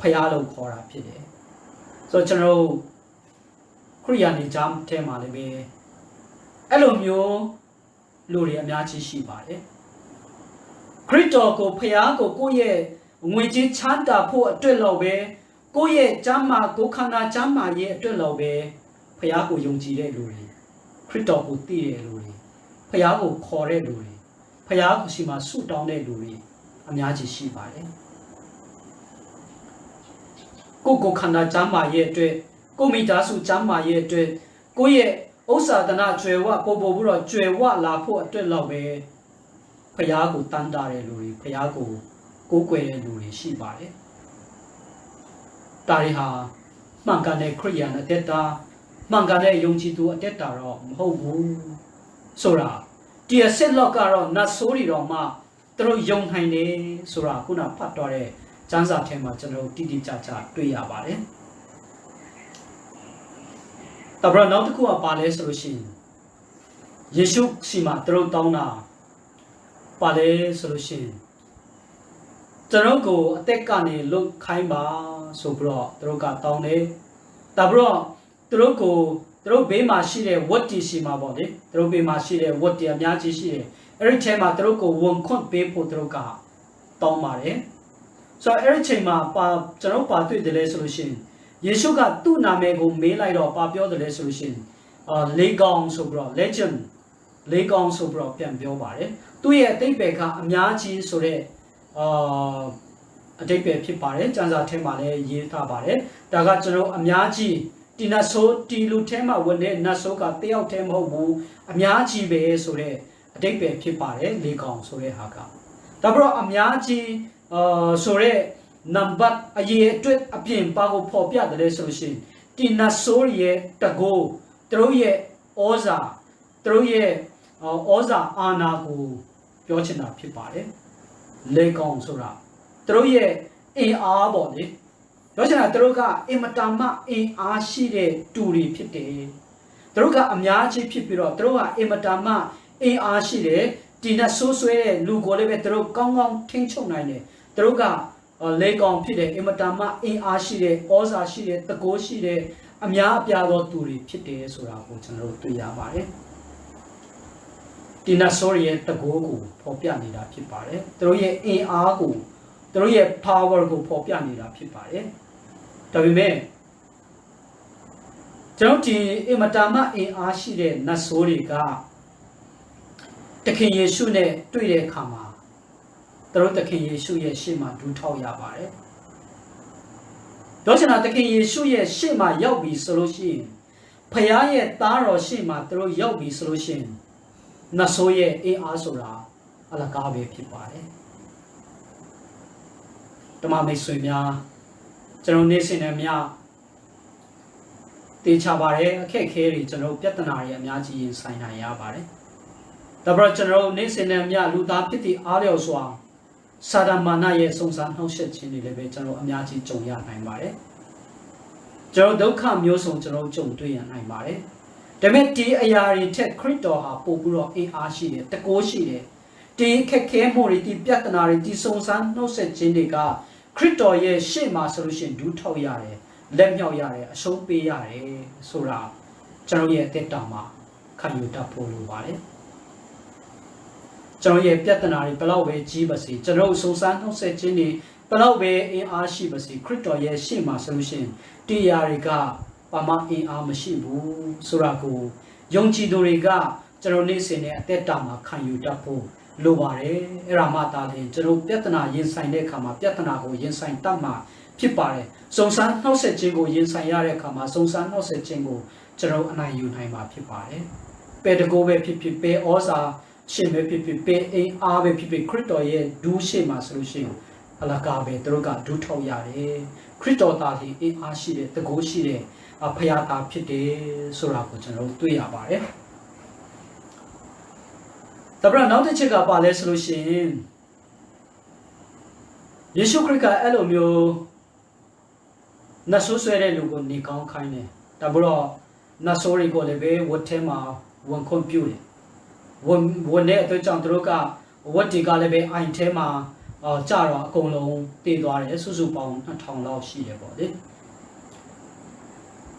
ဖယားလို့ခေါ်တာဖြစ်တယ်ဆိုတော့ကျွန်တော်ခရိယာန်ဂျမ်ထဲမှာလည်းပဲအဲ့လိုမျိုးလူတွေအများကြီးရှိပါတယ်ခရစ်တော်ကိုဖယားကိုကိုယ့်ရဲ့ငွေကြေးချမ်းသာဖို့အတွက်လို့ပဲကိုယ့်ရဲ့ကျမ်းမာကိုယ်ခန္ဓာကျမ်းမာရဲ့အတွက်လို့ပဲဖယားကိုယုံကြည်တဲ့လူတွေခရစ်တော်ကိုသိတဲ့လူတွေဖယားကိုခေါ်တဲ့လူတွေဖယားကိုရှိမှဆုတောင်းတဲ့လူတွေအများကြီးရှိပါတယ်ကိုခန္ဓာကျမ်းမာရဲ့အတွက်ကိုမိသားစုကျမ်းမာရဲ့အတွက်ကိုယ့်ရဲ့ဥစ္စာဒနာကျွယ်ဝပို့ပြီးတော့ကျွယ်ဝလာဖို့အတွက်လို့ပဲဖယားကိုတန်တာတဲ့လူတွေဖယားကိုကိုးကွယ်တဲ့လူတွေရှိပါတယ်ဒါတွေဟာမှန်ကန်တဲ့ခရိယာန်အသက်တာမှန်ကန်တဲ့ယုံကြည်သူအသက်တာတော့မဟုတ်ဘူးဆိုတာဒီအစစ်လောက်ကတော့နတ်ဆိုးတွေတော့မှသူတို့ယုံနိုင်တယ်ဆိုတာခုနဖတ်တော့တဲ့ကျမ်းစာထဲမှာကျွန်တော်တိတိကျကျတွေ့ရပါတယ်တပရနောက်တစ်ခုကပါလဲဆိုလို့ရှိရင်ယေရှုစီမှာသူတို့တောင်းတာပါလဲဆိုလို့ရှိရင်ကျွန်တော်ကိုအသက်ကနေလွတ်ခိုင်းပါဆိုပြီးတော့သူတို့ကတောင်းတယ်ဒါပြီးတော့သူတို့ကိုသူတို့ဘေးမှာရှိတဲ့ဝတ်တီရှိမှာပေါ့လေသူတို့ဘေးမှာရှိတဲ့ဝတ်တီအများကြီးရှိတယ်အဲ့ဒီချိန်မှာသူတို့ကိုဝန်ခွင့်ပေးဖို့သူတို့ကတောင်းပါတယ်ဆိုတော့အဲ့ဒီချိန်မှာကျွန်တော်ပါတွေ့တယ်လဲဆိုလို့ရှိရင်ယေရှုကသူ့နာမည်ကိုမေးလိုက်တော့ပါပြောတယ်လဲဆိုလို့ရှိရင်လေကောင်ဆိုပြီးတော့ legend လေကောင်ဆိုပြီးတော့ပြန်ပြောပါတယ်သူ့ရဲ့အတိတ်ဘယ်ကအများကြီးဆိုတဲ့အတိတ်ပဲဖြစ်ပါတယ်ကျမ်းစာထဲမှာလည်းရေးထားပါတယ်ဒါကကျွန်တော်အများကြီးဒီနတ်ဆိုးတီလူထဲမှာဝင်တဲ့နတ်ဆိုးကတယောက်တည်းမဟုတ်ဘူးအများကြီးပဲဆိုတဲ့အတိတ်ပဲဖြစ်ပါတယ်လေကောင်ဆိုတဲ့ဟာကဒါပြီးတော့အများကြီးဆိုတဲ့နံပါတ်အရေးအတွက်အပြင်ပါကိုပေါ်ပြတယ်ဆိုရှင်ဒီနတ်ဆိုးရဲ့တကိုးသူတို့ရဲ့ဩဇာသူတို့ရဲ့ဩဇာအာဏာကိုပြောချင်တာဖြစ်ပါတယ်လေကောင်ဆိုတာသူတို့ရဲ့အင်အားပေါ့လေပြောချင်တာသူတို့ကအင်မတန်မှအင်အားရှိတဲ့တူတွေဖြစ်တယ်သူတို့ကအများကြီးဖြစ်ပြီးတော့သူတို့ကအင်မတန်မှအင်အားရှိတယ်ဒီနဲ့ဆိုးဆွဲတဲ့လူကိုလည်းပဲသူတို့ကောင်းကောင်းထိန်းချုပ်နိုင်တယ်သူတို့ကလေကောင်ဖြစ်တယ်အင်မတန်မှအင်အားရှိတဲ့ဩဇာရှိတဲ့တကိုးရှိတဲ့အများအပြားသောသူတွေဖြစ်တယ်ဆိုတာကိုကျွန်တော်တို့တွေ့ရပါတယ်ဒီနတ်ဆိုးရဲ့တကိုးကိုပေါ်ပြနေတာဖြစ်ပါတယ်သူတို့ရဲ့အင်အားကိုသူတို့ရဲ့ power ကိုပေါ်ပြနေတာဖြစ်ပါတယ်ဒါပေမဲ့ကျွန်တော်ဒီအင်မတန်မှအင်အားရှိတဲ့နတ်ဆိုးတွေကတခင်ယေရှုနဲ့တွေ့တဲ့အခါမှာသူတို့တခင်ယေရှုရဲ့ရှေ့မှာဒူးထောက်ရပါတယ်ပြောချင်တာတခင်ယေရှုရဲ့ရှေ့မှာရောက်ပြီဆိုလို့ရှိရင်ဖခင်ရဲ့သားတော်ရှေ့မှာသူတို့ရောက်ပြီဆိုလို့ရှိရင်နတ်ဆိုးရဲ့အင်အားဆိုတာအလကားပဲဖြစ်ပါတယ်ဓမ္မမိတ်ဆွေများကျွန်တော်နေစဉ်နဲ့များတေချာပါတယ်အခက်ခဲတွေကျွန်တော်ပြဿနာတွေအများကြီးရင်ဆိုင်နိုင်ရပါတယ်ဒါပေမဲ့ကျွန်တော်နေစဉ်နဲ့များလူသားဖြစ်သည့်အားလျော်စွာစာဒမာနရဲ့စုံစမ်းနှောက်ယှက်ခြင်းတွေလည်းပဲကျွန်တော်အများကြီးကြုံရနိုင်ပါတယ်ကျွန်တော်ဒုက္ခမျိုးစုံကျွန်တော်ကြုံတွေ့ရနိုင်ပါတယ်ဒါပေမဲ့ဒီအရာတွေထက်ခရစ်တော်ဟာပို့ပြီးတော့အင်အားရှိတယ်တကိုးရှိတယ်ဒီခက်ခဲမှုတွေဒီပြဿနာတွေဒီစုံစမ်းနှောက်ယှက်ခြင်းတွေကခရစ်တော်ရဲ့ရှေ့မှာဆိုလို့ရှိရင်ဒူးထောက်ရတယ် လက်မြောက်ရတယ်အရှုံးပေးရတယ်ဆိုတာကျွန်တော်ရဲ့အသက်တာမှာခံယူတတ်ဖို့လိုပါတယ်ကျွန်တော်ရဲ့ပြဿနာတွေဘလောက်ပဲကြီးပါစေကျွန်တော်စုံစမ်းနှုတ်ဆက်ခြင်းတွေဘလောက်ပဲအင်အားရှိပါစေခရစ်တော်ရဲ့ရှေ့မှာဆိုလို့ရှိရင်တရားတွေကဘာမှအင်အားမရှိဘူးဆိုတာကိုယုံကြည်သူတွေကကျွန်တော်နေ့စဉ်နဲ့အသက်တာမှာခံယူတတ်ဖို့လိုပါတယ်အဲ့ဒါမှသာလေကျွန်တော်ပြဿနာရင်ဆိုင်တဲ့အခါမှာပြဿနာကိုရင်ဆိုင်တတ်မှာဖြစ်ပါတယ်စုံစမ်းနှောက်ဆက်ခြင်းကိုရင်ဆိုင်ရတဲ့အခါမှာစုံစမ်းနှောက်ဆက်ခြင်းကိုကျွန်တော်အနိုင်ယူနိုင်မှာဖြစ်ပါတယ်ပေတကိုပဲဖြစ်ဖြစ်ပေဩစာရှင်ပဲဖြစ်ဖြစ်ပေအင်အားပဲဖြစ်ဖြစ်ခရစ်တော်ရဲ့ဒူးရှိမှာဆိုလို့ရှိရင်အလကားပဲသူတို့ကဒူးထောက်ရတယ်ခရစ်တော်သားဒီအင်အားရှိတဲ့တကိုးရှိတဲ့ဖရာသားဖြစ်တယ်ဆိုတာကိုကျွန်တော်တွေ့ရပါတယ်တပရနောက်တစ်ချက်ကပါလဲဆိုလို့ရှိရင်ယေရှုခရစ်ကအဲ့လိုမျိုးနတ်ဆိုးဆွဲတဲ့လူကိုနေကောင်းခိုင်းတယ်ဒါဘလို့နတ်ဆိုးတွေကိုလည်းပဲဝတ်ထဲမှာဝန်ခွန်ပြုတယ်ဝန်တဲ့အတွက်ကြောင့်သူတို့ကဝတ်တွေကလည်းပဲအိုင်ထဲမှာကြာတော့အကုန်လုံးတည်သွားတယ်စုစုပေါင်း2000လောက်ရှိတယ်ပေါ့လေ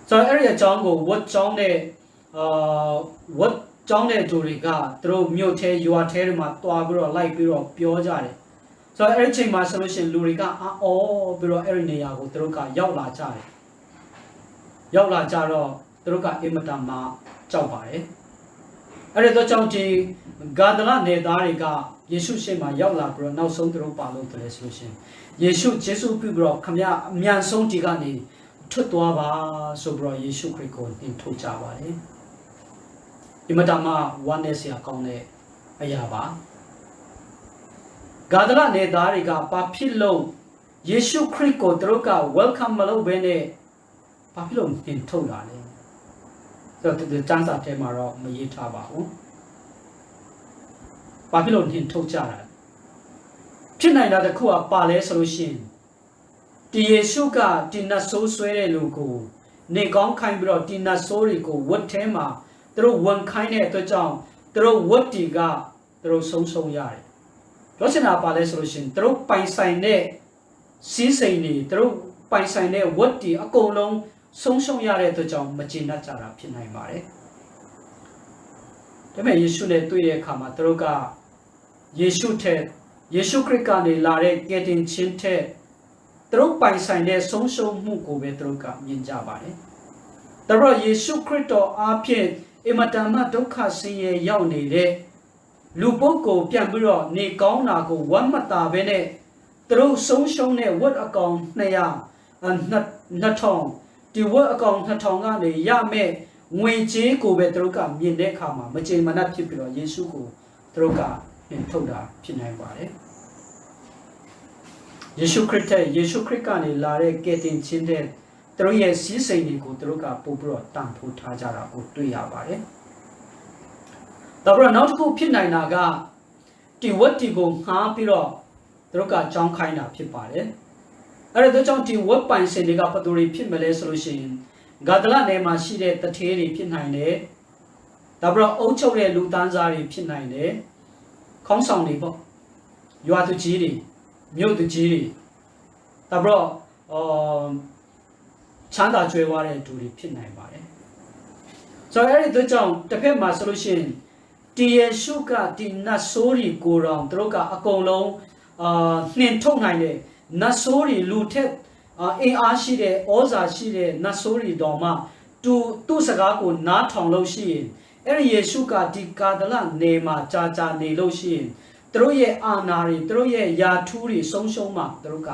ဆိုတော့အဲ့ဒီအကြောင်းကိုဝတ်ကြောင်းတဲ့ဝတ်ကျောင်းတဲ့သူတွေကသူတို့မြို့ထဲရွာထဲတွေမှာတွားပြီးတော့လိုက်ပြီးတော့ပြောကြတယ်ဆိုတော့အဲ့ဒီချိန်မှာဆိုလို့ရှိရင်လူတွေကအော်ပြီးတော့အဲ့ဒီနေရာကိုသူတို့ကရောက်လာကြတယ်ရောက်လာကြတော့သူတို့ကအင်မတန်မှကြောက်ပါတယ်အဲ့ဒီတော့ကြောင့်ဒီဂါဒလနေသားတွေကယေရှုရှေ့မှာရောက်လာပြီးတော့နောက်ဆုံးသူတို့ပါလို့တယ်ဆိုလို့ရှိရင်ယေရှုယေရှုပြုပြီးတော့ခမရအမြန်ဆုံးဒီကနေထွက်သွားပါဆိုပြီးတော့ယေရှုခရစ်ကိုသင်ထုတ်ကြပါတယ်ဒီမှာတမဝမ်းနဲ့ဆရာကောင်းတဲ့အရာပါဂါဒလနေသားတွေကဘာဖြစ်လို့ယေရှုခရစ်ကိုသူတို့က welcome မလုပ်ဘဲနဲ့ဘာဖြစ်လို့သင်ထုတ်လာလဲဆိုတော့ဒီကျမ်းစာထဲမှာတော့မရေးထားပါဘူးဘာဖြစ်လို့သင်ထုတ်ကြတာဖြစ်နိုင်တာတခုကပါလဲဆိုလို့ရှိရင်ဒီယေရှုကဒီနတ်ဆိုးဆွဲတဲ့လူကိုနေကောင်းခိုင်းပြီးတော့ဒီနတ်ဆိုးတွေကိုဝတ်ထဲမှာသူတို့ဝန်ခိုင်းတဲ့အတွက်ကြောင့်သူတို့ဝတ်တီကသူတို့ဆုံးရတယ်ပြောချင်တာပါလဲဆိုလို့ရှိရင်သူတို့ပိုင်ဆိုင်တဲ့စီးစိမ်တွေသူတို့ပိုင်ဆိုင်တဲ့ဝတ်တီအကုန်လုံးဆုံးရတဲ့အတွက်ကြောင့်မကျေနပ်ကြတာဖြစ်နိုင်ပါတယ်ဒါပေမဲ့ယေရှုနဲ့တွေ့တဲ့အခါမှာသူတို့ကယေရှုခရစ်ကနေလာတဲ့ကယ်တင်ခြင်းထက်သူတို့ပိုင်ဆိုင်တဲ့ဆုံးရှုံးမှုကိုပဲသူတို့ကမြင်ကြပါတယ်ဒါတော့ယေရှုခရစ်တော်အားဖြင့်အမတန်မှဒုက္ခဆင်းရဲရောက်နေတဲ့လူပုဂ္ဂိုလ်ပြန်ပြီးတော့နေကောင်းတာကိုဝမ်းမသာပဲနဲ့သူတို့ဆုံးရှုံးတဲ့ဝတ်အကောင်2000ဒီဝတ်အကောင်2000ကနေရမဲ့ငွေကြေးကိုပဲသူတို့ကမြင်တဲ့အခါမှာမကြေမနပ်ဖြစ်ပြီးတော့ယေရှုကိုသူတို့ကထုတ်တာဖြစ်နိုင်ပါတယ်ယေရှုခရစ်ကနေလာတဲ့ကယ်တင်ခြင်းတဲ့သူတို့ရဲ့စီးစိမ်တွေကိုသူတို့ကပို့ပြီးတော့တန်ဖိုးထားကြတာကိုတွေ့ရပါတယ်။ဒါပေမဲ့နောက်တစ်ခုဖြစ်နိုင်တာကဒီဝတ်တီကိုငှားပြီးတော့သူတို့ကကြောင်းခိုင်းတာဖြစ်ပါတယ်။အဲ့ဒါကြောင့်ဒီဝတ်ပိုင်ရှင်တွေကဘယ်သူတွေဖြစ်မလဲဆိုလို့ရှိရင်ဂါဒလနယ်မှာရှိတဲ့တထေးတွေဖြစ်နိုင်တယ်။ဒါပေမဲ့အုပ်ချုပ်တဲ့လူတန်းစားတွေဖြစ်နိုင်တယ်။ခေါင်းဆောင်တွေပေါ့။ရွာသူကြီးတွေမြို့သူကြီးတွေဒါပေမဲ့ချမ်းသာကြွယ်ဝတဲ့သူတွေဖြစ်နိုင်ပါတယ်ဆိုတော့အဲ့ဒီတို့ကြောင့်တစ်ဖက်မှာဆိုလို့ရှိရင်ဒီယေရှုကဒီနတ်ဆိုးတွေကိုယ်တော်တို့ကအကုန်လုံးနှင်ထုတ်နိုင်တဲ့နတ်ဆိုးတွေလူထက်အင်အားရှိတဲ့ဩဇာရှိတဲ့နတ်ဆိုးတွေတော်မှသူ့စကားကိုနားထောင်လို့ရှိရင်အဲ့ဒီယေရှုကဒီကာဒလနေမှာကြာနေလို့ရှိရင်တို့ရဲ့အာဏာတွေတို့ရဲ့ယာထူးတွေဆုံးရှုံးမှတို့က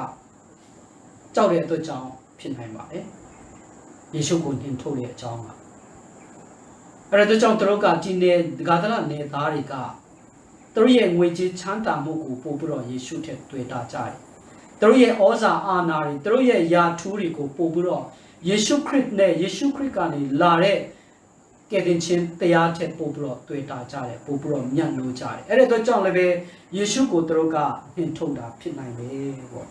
ကြောက်တဲ့အတွက်ကြောင့်ဖြစ်နိုင်ပါတယ်ယေရှုကိုနှင်ထုတ်တဲ့အကြောင်းပါအဲ့ဒါကြောင့်တို့ကဒီနေဂါဒလနေသားတွေကတို့ရဲ့ငွေကြေးချမ်းသာမှုကိုပို့ပြီးတော့ယေရှုထက်တွေ့တာကြတယ်တို့ရဲ့ဩဇာအာဏာတွေတို့ရဲ့ယာထူးတွေကိုပို့ပြီးတော့ယေရှုခရစ်နဲ့ယေရှုခရစ်ကနေလာတဲ့ကယ်တင်ခြင်းတရားထက်ပို့ပြီးတော့တွေ့တာကြတယ်ပို့ပြီးတော့မြတ်လို့ကြတယ်အဲ့ဒါကြောင့်လည်းပဲယေရှုကိုတို့ကနှင်ထုတ်တာဖြစ်နိုင်တယ်ပေါ့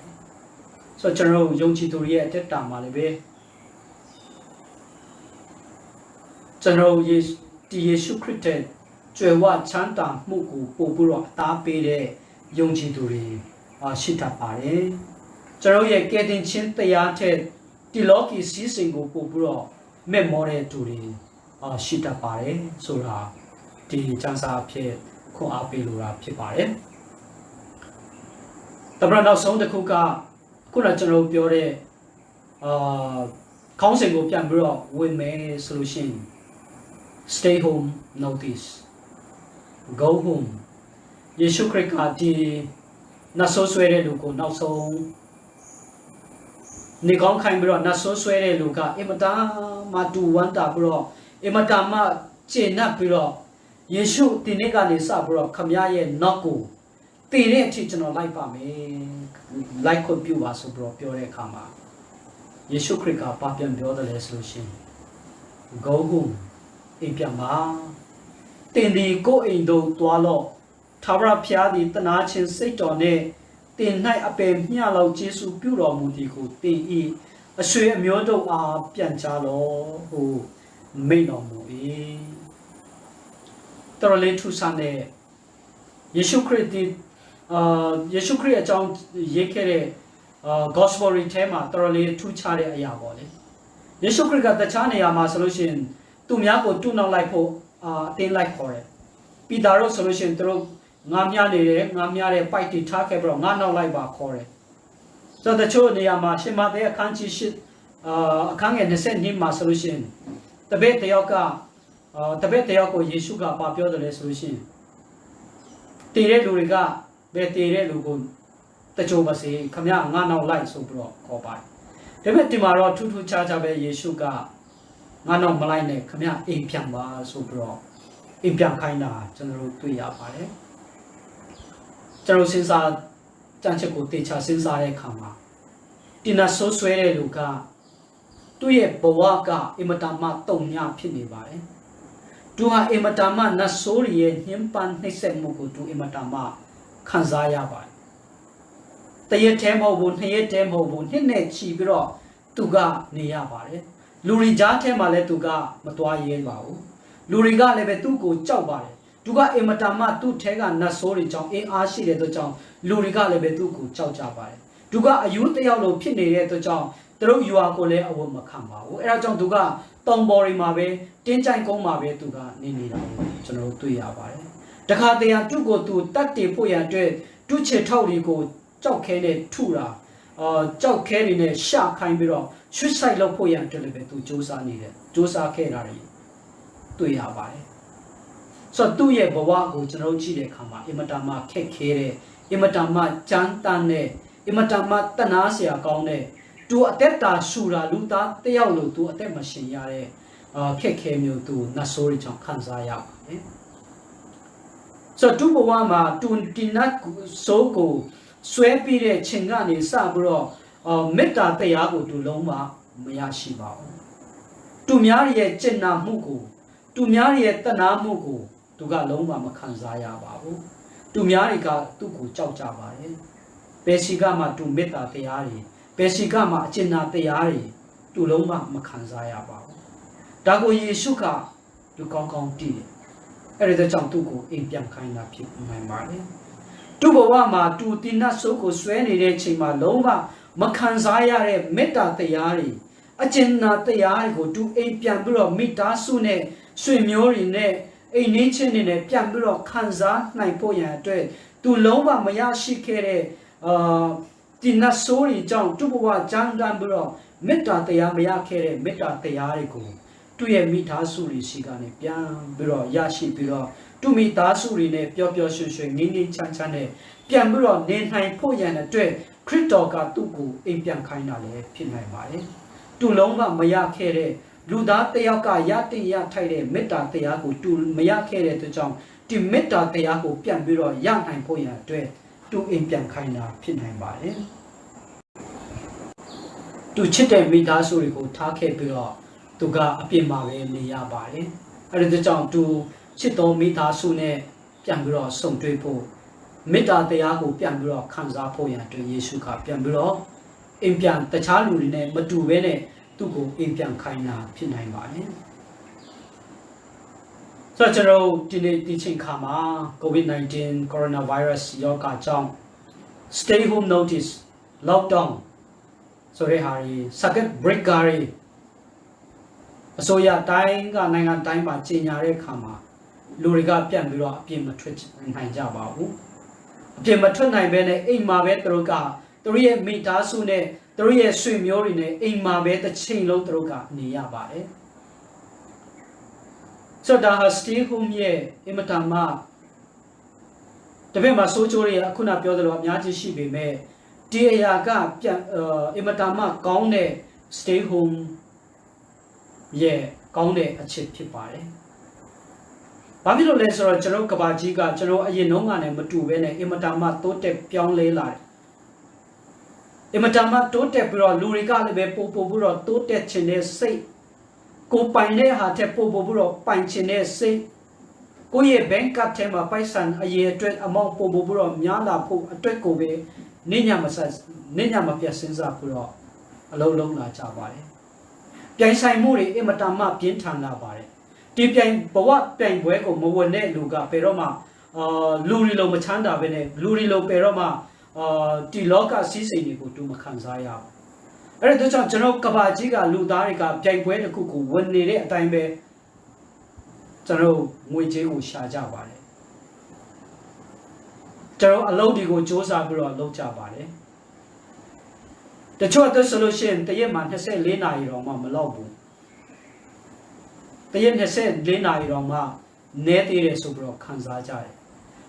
ဆိုတော့ကျွန်တော်ယုံကြည်သူရဲ့အသက်တာမှာလည်းပဲကျွန်တော်ယေရှုခရစ်တဲ့ကြွယ်ဝချမ်းသာမှုကိုပို့ပြီးတော့အသားပေးတဲ့ယုံကြည်သူတွေရှိတတ်ပါတယ်ကျွန်တော်ရဲ့ကယ်တင်ခြင်းတရားထက် ဒီလောကီစီးစိမ်ကိုပို့ပြီးတော့မဲ့မောတဲ့သူတွေရှိတတ်ပါတယ်ဆိုတာဒီကျမ်းစာဖြစ်ခွန်အားပေးလိုတာဖြစ်ပါတယ်တပရနောက်ဆုံးတစ်ခုကခုနကျွန်တော်ပြောတဲ့ခေါင်းစဉ်ကိုပြန်ပြီးတော့ဝင်မယ်ဆိုလို့ရှိရင် stay home notice go home ယေရှုခရစ်ကဒီနတ်ဆိုးဆွဲတဲ့လူကိုနောက်ဆုံးနေကောင်းခိုင်းပြီးတော့နတ်ဆိုးဆွဲတဲ့လူကအင်မတန်မှတူဝမ်းတာပြီးတော့အင်မတန်မှကျေနပ်ပြီးတော့ယေရှုဒီနေ့ကနေစပြီးတော့ခမရရဲ့နောက်ကိုတည်တဲ့အထိကျွန်တော်လိုက်ပါမယ်လိုက်ခွင့်ပြုပါဆိုပြီးတော့ပြောတဲ့အခါမှာယေရှုခရစ်ကပါပြန်ပြောတယ်လဲဆိုလို့ရှိရင် go home အိမ်ပြန်ပါတင်ဒီကိုအိမ်တို့တွားလို့သာဝရဖျားသည်တနာချင်းစိတ်တော်နဲ့တင်၌အပယ်မျှလောက်ယေရှုပြုတော်မူသည်ကိုတင်ဤအဆွေအမျိုးတို့အားပြန်ချလို့ဟိုမိန့်တော်မူ၏တော်လေးထူဆန်းတဲ့ယေရှုခရစ်ဒီယေရှုခရစ်အကြောင်းရေးခဲ့တဲ့gospel တွေထဲမှာတော်လေးထူးခြားတဲ့အရာပေါ့လေယေရှုခရစ်ကတခြားနေရာမှာဆိုလို့ရှိရင်သူများကိုတူနောက်လိုက်ဖို့အတင်းလိုက်ခေါ်တယ်ပီတာတို့ဆိုလို့ရှိရင်သူတို့ငါမြနေတယ်ငါမြတဲ့ပိုက်တီထားခဲ့ပြီးတော့ငါနောက်လိုက်ပါခေါ်တယ်ဆိုတော့တချို့နေရာမှာရှင်မသက်အခန်းကြီးရှိအခန်းငယ်20မှာဆိုလို့ရှိရင်တပည့်တယောက်ကကိုယေရှုကပါပြောတယ်လဲဆိုလို့ရှိရင်တည်တဲ့လူတွေကဘယ်တည်တဲ့လူကိုတချို့ပါစေခမရငါနောက်လိုက်ဆိုပြီးတော့ခေါ်ပါတယ်ဒါပေမဲ့ဒီမှာတော့ထူးထူးခြားခြားပဲယေရှုကငါနောက်မလိုက်နဲ့ခမရအိမ်ပြန်ပါဆိုပြီးတော့အိမ်ပြန်ခိုင်းတာကျွန်တော်တို့တွေ့ရပါတယ်ကျွန်တော်စဉ်းစားကြံချက်ကိုတေချာစဉ်းစားတဲ့အခါမှာဒီနတ်ဆိုးဆွဲတဲ့လူကသူ့ရဲ့ဘဝကအင်မတန်မှတုံညဖြစ်နေပါတယ်သူဟာအင်မတန်မှနတ်ဆိုးရဲ့ညှဉ်းပန်းနှိပ်စက်မှုကိုသူအင်မတန်မှခံစားရပါတယ်တရက်တည်းမဟုတ်ဘူးနှစ်ရက်တည်းမဟုတ်ဘူးနှစ်နဲ့ချီပြီးတော့သူကနေရပါတယ်လူတွေကြားထဲမှာလည်းသူကမသွားရဲပါဘူးလူတွေကလည်းပဲသူ့ကိုကြောက်ပါတယ်သူကအင်မတန်မှသူ့ထဲကနတ်ဆိုးတွေကြောင့်အင်အားရှိတဲ့အတွက်ကြောင့်လူတွေကလည်းပဲသူ့ကိုကြောက်ကြပါတယ်သူကအယူတယောက်လိုဖြစ်နေတဲ့အတွက်ကြောင့်သူတို့ယူအားကိုလည်းအဝတ်မခံပါဘူးအဲဒါကြောင့်သူကတောင်ပေါ်တွေမှာပဲတင်းကြိုင်ကုန်းမှာပဲသူကနေနေတာကိုကျွန်တော်တို့တွေ့ရပါတယ်တခါတည်းသူ့ကိုသူတတ်တည်ဖို့ရန်အတွက်သူ့ခြေထောက်တွေကိုကြောက်ခဲနဲ့ထုတာကြောက်ခဲတွေနဲ့ရှာခိုင်းပြီးတော့ရွှစ်ဆိုင်လောက်ဖို့ရန်အတွက်လည်းပဲသူစူးစမ်းနေတယ်စူးစမ်းခဲ့တာတွေတွေ့ရပါတယ်ဆိုတော့သူ့ရဲ့ဘဝကိုကျွန်တော်ကြည့်တဲ့အခါမှာအင်မတန်မှခက်ခဲတဲ့အင်မတန်မှကြမ်းတမ်းတဲ့အင်မတန်မှတနာစရာကောင်းတဲ့သူအသက်တာရှူတာလူသားတယောက်လို့သူအသက်မရှင်ရတဲ့ခက်ခဲမျိုးသူနတ်ဆိုးတွေကြောင့်ခံစားရပါတယ်ဆိုတော့သူ့ဘဝမှာသူဒီနတ်ဆိုးကိုဆွဲပြီးတဲ့ချိန်ကနေစပြီးတော့မေတ္တာတရားကိုသူလုံးဝမရရှိပါဘူးသူများရဲ့ကျင့်နာမှုကိုသူများရဲ့တနာမှုကိုသူကလုံးဝမခံစားရပါဘူးသူများတွေကသူ့ကိုကြောက်ကြပါတယ်ဘယ်စီကမှသူမေတ္တာတရားတွေဘယ်စီကမှအကျင့်နာတရားတွေသူလုံးဝမခံစားရပါဘူးဒါကိုယေရှုကသူကောင်းကောင်းသိတယ်အဲ့ဒါကြောင့်သူ့ကိုအိမ်ပြန်ခိုင်းတာဖြစ်နိုင်ပါတယ်သူ့ဘဝမှာသူတိနတ်ဆိုးကိုဆွဲနေတဲ့ချိန်မှာလုံးဝမခံစားရတဲ့မေတ္တာတရားတွေအကျဉ်းနာတရားတွေကိုသူအိမ်ပြန်ပြီးတော့မိသားစုနဲ့ဆွေမျိုးတွေနဲ့အိမ်နေချင်းတွေနဲ့ပြန်ပြီးတော့ခံစားနိုင်ဖို့ရန်အတွက်သူလုံးဝမရရှိခဲ့တဲ့ဒီနတ်ဆိုးတွေကြောင့်သူ့ဘဝကြမ်းတမ်းပြီးတော့မေတ္တာတရားမရခဲ့တဲ့မေတ္တာတရားတွေကိုသူ့ရဲ့မိသားစုတွေရှိကနေပြန်ပြီးတော့ရရှိပြီးတော့သူမိသားစုတွေနဲ့ပျော်ပျော်ရွှင်ရွှင်ငြိမ်းငြိမ်းချမ်းချမ်းနဲ့ပြန်ပြီးတော့နေနိုင်ဖို့ရန်အတွက်ခရစ်တော်ကသူ့ကိုအိမ်ပြန်ခိုင်းတာလည်းဖြစ်နိုင်ပါတယ်။သူလုံးဝမရခဲ့တဲ့လူသားတယောက်ကရတည်ရထိုက်တဲ့မေတ္တာတရားကိုသူမရခဲ့တဲ့အတွက်ကြောင့်ဒီမေတ္တာတရားကိုပြန်ပြီးတော့ရနိုင်ဖို့ရန်အတွက်သူအိမ်ပြန်ခိုင်းတာဖြစ်နိုင်ပါတယ်။သူချစ်တဲ့မိသားစုတွေကိုထားခဲ့ပြီးတော့သူကအပြစ်မှာပဲနေရပါတယ်။အဲဒီကြောင့်သူချစ်တော်မိသားစုနဲ့ပြန်ပြီးတော့ဆုံတွေ့ဖို့မေတ္တာတရားကိုပြန်ပြီးတော့ခံစားဖို့ရန်အတွက်ယေရှုကပြန်ပြီးတော့အိမ်ပြန်တခြားလူတွေနဲ့မတူဘဲနဲ့သူ့ကိုအိမ်ပြန်ခိုင်းတာဖြစ်နိုင်ပါတယ်။ဆိုတော့ကျွန်တော်ဒီနေ့ဒီချိန်ခါမှာ COVID-19 coronavirus ရောဂါကြောင့် stay home notice lockdown ဆိုတဲ့ဟာတွေ circuit breaker တွေအစိုးရတိုင်းကနိုင်ငံတိုင်းမှာကြီးညာတဲ့အခါမှာလူတွေကပြန်ပြီးတော့အပြစ်မထွက်နိုင်ကြပါဘူးအပြစ်မထွက်နိုင်ဘဲနဲ့အိမ်မှာပဲသူတို့ကသူတို့ရဲ့မိသားစုနဲ့သူတို့ရဲ့ဆွေမျိုးတွေနဲ့အိမ်မှာပဲတစ်ချိန်လုံးသူတို့ကနေရပါတယ်ဆိုတော့ဒါဟာ stay home ရဲ့အမတန်မှတပည့်မှာစိုးချိုးတွေအခုနပြောသလိုအများကြီးရှိပေမဲ့ဒီအရာကပြန်အမတန်မှကောင်းတဲ့ stay home ရဲ့ကောင်းတဲ့အချက်ဖြစ်ပါတယ်။ဘာဖြစ်လို့လဲဆိုတော့ကျွန်တော်ကဘာကြီးကကျွန်တော်အရင်နှုန်းကလည်းမတူဘဲနဲ့အမတန်မှတိုးတက်ပြောင်းလဲလာတယ်။အမတန်မှတိုးတက်ပြီးတော့လူတွေကလည်းပဲပို့ပြီးတော့တိုးတက်ခြင်းနဲ့စိတ်ကိုပိုင်တဲ့ဟာထက်ပို့ပြီးတော့ပိုင်ခြင်းနဲ့စိတ်ကိုယ့်ရဲ့ bank card ထဲမှာပိုက်ဆံအရေအတွက်အမောက်ပို့ပြီးတော့များလာဖို့အတွက်ကိုပဲနေညမပြတ်စဉ်းစားပြီးတော့အလုံးလုံးလာကြပါတယ်ပြိုင်ဆိုင်မှုတွေအမတန်မှပြင်းထန်လာပါတယ်ဒီပြိုင်ဘဝပြိုင်ပွဲကိုမဝင်တဲ့လူကဘယ်တော့မှလူတွေလုံးမချမ်းသာပဲနဲ့လူတွေလုံးဘယ်တော့မှဒီလောကစီးစိမ်တွေကိုတူမခံစားရဘူးအဲ့ဒါကြောင့်ကျွန်တော်ကဘာကြီးကလူသားတွေကပြိုင်ပွဲတစ်ခုကိုဝင်နေတဲ့အတိုင်းပဲကျွန်တော်ငွေကြေးကိုရှာကြပါတယ်ကျွန်တော်အလုပ်တွေကိုစ조사ပြီးတော့လုပ်ကြပါတယ်တချို့အတွက်ဆိုလို့ရှိရင်တရက်မှာ24နာရီတော့မှမလောက်ဘူးတရက်24နာရီတော့မှနဲသေးတယ်ဆိုပြီးတော့ခံစားကြတယ်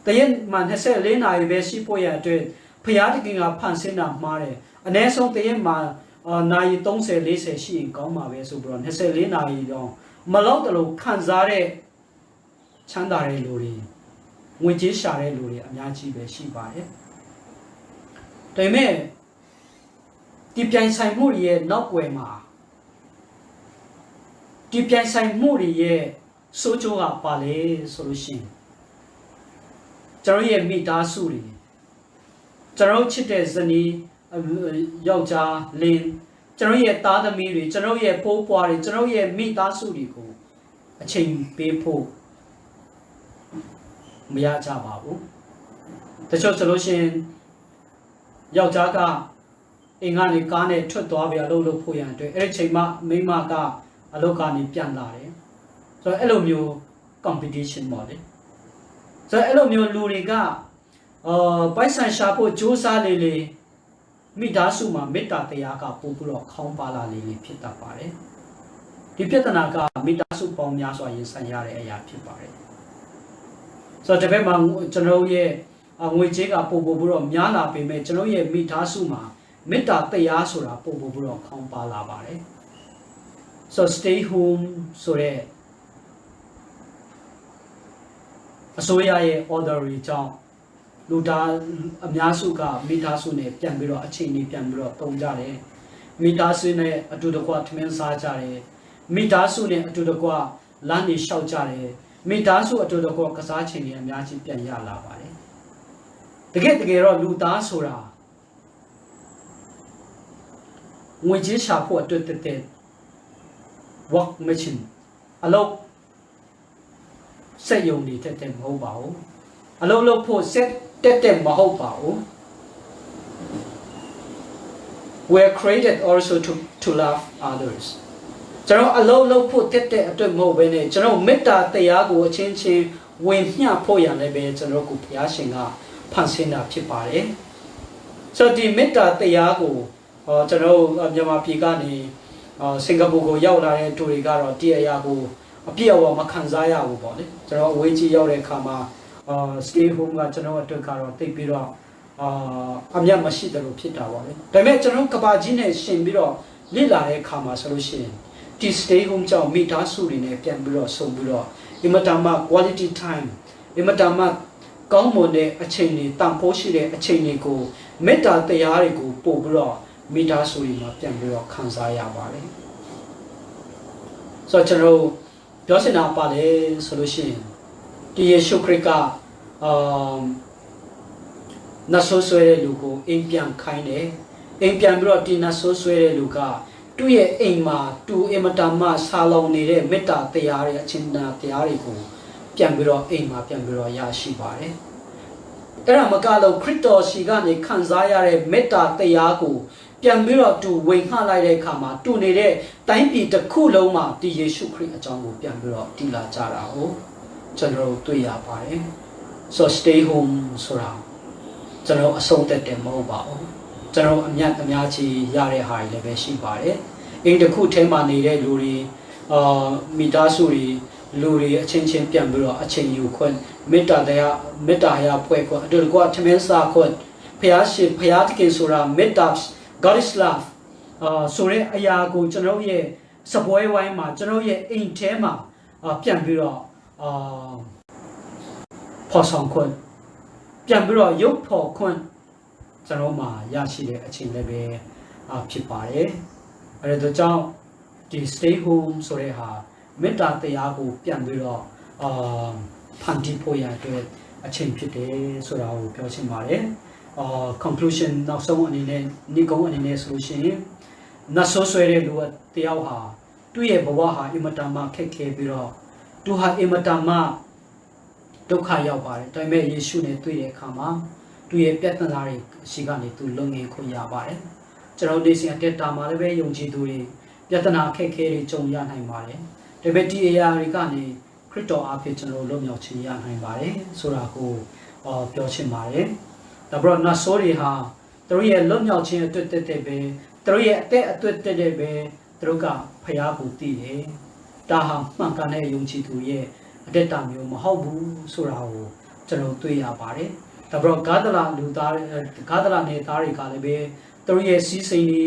တရက်မှာ24နာရီပဲရှိဖို့ရအတွက်ဖျားတခင်ကဖန်ဆင်းတာမှားတယ်အနည်းဆုံးတရက်မှာနာရီ30 40ရှိရင်ကောင်းမှာပဲဆိုပြီးတော့24နာရီတော့မလောက်တယ်လို့ခံစားတဲ့ချမ်းသာတဲ့လူတွေငွေကြေးရှာတဲ့လူတွေအများကြီးပဲရှိပါတယ်ဒါပေမဲ့ဒီပြိုင်ဆိုင်မှုတွေရဲ့နောက်ွယ်မှာဒီပြိုင်ဆိုင်မှုတွေရဲ့စိုးကျိုးကပါလေဆိုလို့ရှိရင်ကျွန်တော်ရဲ့မိသားစုတွေကျွန်တော်ချစ်တဲ့ဇနီးယောက်ျားလင်းကျွန်တော်ရဲ့သားသမီးတွေကျွန်တော်ရဲ့ဖိုးပွားတွေကျွန်တော်ရဲ့မိသားစုတွေကိုအချိန်ပေးဖို့မရကြပါဘူးတချို့ဆိုလို့ရှိရင်ယောက်ျားကအင်္ဂါနေကားနဲ့ထွက်သွားပြီးအလုပ်လုပ်ဖို့ရန်အတွက်အဲ့ဒီချိန်မှမိန်းမကအလုပ်ကနေပြန်လာတယ်ဆိုတော့အဲ့လိုမျိုး competition ပေါ့လေဆိုတော့အဲ့လိုမျိုးလူတွေကပိုက်ဆံရှာဖို့စူးစမ်းလေမိသားစုမှာမေတ္တာတရားကပို့ပြီးတော့ခေါင်းပါလာလေဖြစ်တတ်ပါတယ်ဒီပြဿနာကမိသားစုပေါင်းများစွာရင်ဆိုင်ရတဲ့အရာဖြစ်ပါတယ်ဆိုတော့ဒီဘက်မှာကျွန်တော်ရဲ့ငွေကြေးကပို့ပြီးတော့များလာပေမဲ့ကျွန်တော်ရဲ့မိသားစုမှာမေတ္တာတရားဆိုတာပို့ပြီးတော့ခေါင်းပါလာပါတယ်so stay home ဆိုတဲ့အစိုးရရဲ့ order တွေကြောင့်လူသားအများစုကမိသားစုနဲ့ပြန်ပြီးတော့အချိန်ကြီးပြန်ပြီးတော့တုံကြတယ်မိသားစုနဲ့အတူတကွထမင်းစားကြတယ်မိသားစုနဲ့အတူတကွလမ်းနေလျှောက်ကြတယ်မိသားစုအတူတကွကစားချိန်တွေအများကြီးပြန်ရလာပါတယ်တကယ်တော့လူသားဆိုတာငွေကြေးရှာဖို့အတွက်တည်း work machine အလုပ်စက်ရုံတွေတက်မဟုတ်ပါဘူးအလုပ်လုပ်ဖို့စက်တက်မဟုတ်ပါဘူး we're created also to love others ကျွန်တော်အလုပ်လုပ်ဖို့တက်အတွက်မဟုတ်ဘဲနဲ့ကျွန်တော်မေတ္တာတရားကိုအချင်းချင်းဝင်မျှဖို့ရလည်းပဲကျွန်တော်ကိုဘုရားရှင်ကဖန်ဆင်းတာဖြစ်ပါတယ်ဆိုတော့ဒီမေတ္တာတရားကိုကျွန်တော်မြန်မာပြည်ကနေစင်ကာပူကိုရောက်လာတဲ့သူတွေကတော့ဒီအရာကိုအပြည့်အဝမခံစားရဘူးပေါ့လေကျွန်တော်အဝေးကြီးရောက်တဲ့အခါမှာstay home ကကျွန်တော်အတွက်ကတော့တိတ်ပြီးတော့အမြတ်မရှိတယ်လို့ဖြစ်တာပေါ့လေဒါပေမဲ့ကျွန်တော်ကဘာကြီးနဲ့ရှင်ပြီးတော့လေ့လာတဲ့အခါမှာဆိုလို့ရှိရင်ဒီ stay home ကြောင့်မိသားစုတွေနဲ့ပြန်ပြီးတော့ဆုံပြီးတော့အင်မတန်မှ quality time အင်မတန်မှကောင်းမွန်တဲ့အချိန်တွေတန်ဖိုးရှိတဲ့အချိန်တွေကိုမေတ္တာတရားတွေကိုပို့ပြီးတော့မိသားစုတွေမှာပြန်ပြီးတော့ခံစားရပါတယ်ဆိုတော့ကျွန်တော်ပြောစင်တာပါလေဆိုလို့ရှိရင်ဒီယေရှုခရစ်ကနတ်ဆိုးဆွဲတဲ့လူကိုအိမ်ပြန်ခိုင်းတယ်အိမ်ပြန်ပြီးတော့ဒီနတ်ဆိုးဆွဲတဲ့လူကသူ့ရဲ့အိမ်မှာသူအင်မတန်မှဆာလောင်နေတဲ့မေတ္တာတရားတွေအချင်းတရားတွေကိုပြန်ပြီးတော့အိမ်မှာပြန်ပြီးတော့ရရှိပါတယ်အဲ့ဒါမကလို့ခရစ်တော်ရှိကနေခံစားရတဲ့မေတ္တာတရားကို ပြန်ပြီးတော့သူဝင်ခလိုက်တဲ့အခါမှာသူနေတဲ့တိုင်းပြည်တစ်ခုလုံးမှာဒီယေရှုခရစ်အကြောင်းကိုပြန်ပြီးတော့တည်လာကြတာကိုကျွန်တော်တို့တွေ့ရပါတယ် so stay home ဆိုတာကျွန်တော်အဆုံးသက်တယ်မဟုတ်ပါဘူးကျွန်တော်အများကြီးရတဲ့ဟာတွေလည်းပဲရှိပါတယ်အိမ်တစ်ခုထဲမှာနေတဲ့လူတွေမိသားစုတွေလူတွေအချင်းချင်းပြန်ပြီးတော့အချင်းယူခွင့်မေတ္တာတရားဖွဲ့ခွင့်အတူတကွထမင်းစားခွင့်ဖျားသခင်ဆိုတာမေတ္တာ God is love ဆိုတဲ့အရာကိုကျွန်တော်ရဲ့စပွဲဝိုင်းမှာကျွန်တော်ရဲ့အိမ်ထဲမှာပြန်ပြီးတော့ဖော်ဆောင်ခွင့်ပြန်ပြီးတော့ရုပ်ဖော်ခွင့်ကျွန်တော်မှာရရှိတဲ့အချိန်လည်းပဲဖြစ်ပါတယ်အဲဒါကြောင့်ဒီ stay home ဆိုတဲ့ဟာမေတ္တာတရားကိုပြန်ပြီးတော့ဖန်တီးဖို့ရတဲ့အချိန်ဖြစ်တယ်ဆိုတာကိုပြောချင်ပါတယ်conclusion နောက်ဆုံးအနေနဲ့ညီကုန်းအနေနဲ့ဆိုလို့ရှိရင်နတ်ဆိုးဆွဲတဲ့လူတယောက်ဟာသူ့ရဲ့ဘဝဟာအင်မတန်မှခက်ခဲပြီးတော့သူဟာအင်မတန်မှဒုက္ခရောက်ပါတယ်ဒါပေမဲ့ယေရှုနဲ့တွေ့တဲ့အခါမှာသူ့ရဲ့ပြဿနာတွေရှိကနေသူလုံငင်ခွင့်ရပါတယ်ကျွန်တော်ဒီစဉ်အတက်တာမှာလည်းပဲယုံကြည်သူတွေပြဿနာခက်ခဲတွေကြုံရနိုင်ပါတယ်ဒါပေမဲ့ဒီအရာတွေကနေခရစ်တော်အားဖြင့်ကျွန်တော်လွတ်မြောက်ခြင်းရနိုင်ပါတယ်ဆိုတာကိုပြောချင်ပါတယ်ဒါပေမဲ့နတ်ဆိုးတွေဟာသူတို့ရဲ့လွတ်မြောက်ခြင်းအတွက်တက်တဲ့ပဲသူတို့ရဲ့အသက်အတွက်တက်တဲ့ပဲသူတို့ကဖျားကိုတည်တယ်ဒါဟာမှန်ကန်တဲ့ယုံကြည်သူရဲ့အတက်တာမျိုးမဟုတ်ဘူးဆိုတာကိုကျွန်တော်တွေ့ရပါတယ်ဒါပေမဲ့ဂါဒလာနယ်သားတွေကလည်းပဲသူတို့ရဲ့စီးစိမ်တွေ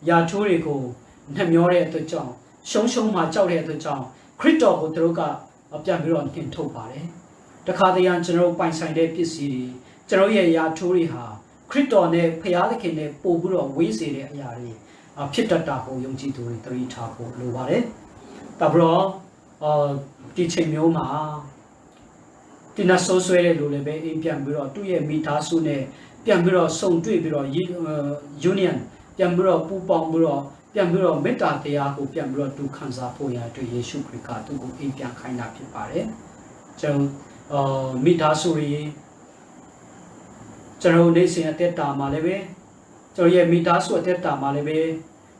ယာချိုးတွေကိုနှမျောတဲ့အတွက်ကြောင့်ရှုံးမှကြောက်တဲ့အတွက်ကြောင့်ခရစ်တော်ကိုသူတို့ကပြန်ပြီးတော့နှင်ထုတ်ပါတယ်တခါတရံကျွန်တော်ပိုင်ဆိုင်တဲ့ပစ္စည်းတွေကျွန်တော်ရဲ့ယာထိုးတွေဟာခရစ်တော်နဲ့ဖျားသခင်နဲ့ပို့ပြီးတော့ဝေးစေတဲ့အရာတွေဖြစ်တတ်တာကိုယုံကြည်သူတွေသတိထားဖို့လိုပါတယ်။ဒါပြီးတော့ဒီချိန်မျိုးမှာဒီနတ်ဆိုးဆွဲတဲ့လူလည်းပဲအိမ်ပြန်ပြီးတော့သူ့ရဲ့မိသားစုနဲ့ပြန်ပြီးတော့ဆုံတွေ့ပြီးတော့ union ပြန်ပြီးတော့ပူးပေါင်းပြီးတော့ပြန်ပြီးတော့မေတ္တာတရားကိုပြန်ပြီးတော့သူခံစားဖို့ရတဲ့ယေရှုခရစ်ကသူ့ကိုအိမ်ပြန်ခိုင်းတာဖြစ်ပါတယ်။ကျွန်တော်မိသားစုတွေကျွန်တော်နေစဉ်အသက်တာမှာလည်းပဲကျွန်တော်ရဲ့မိသားစုအသက်တာမှာလည်းပဲ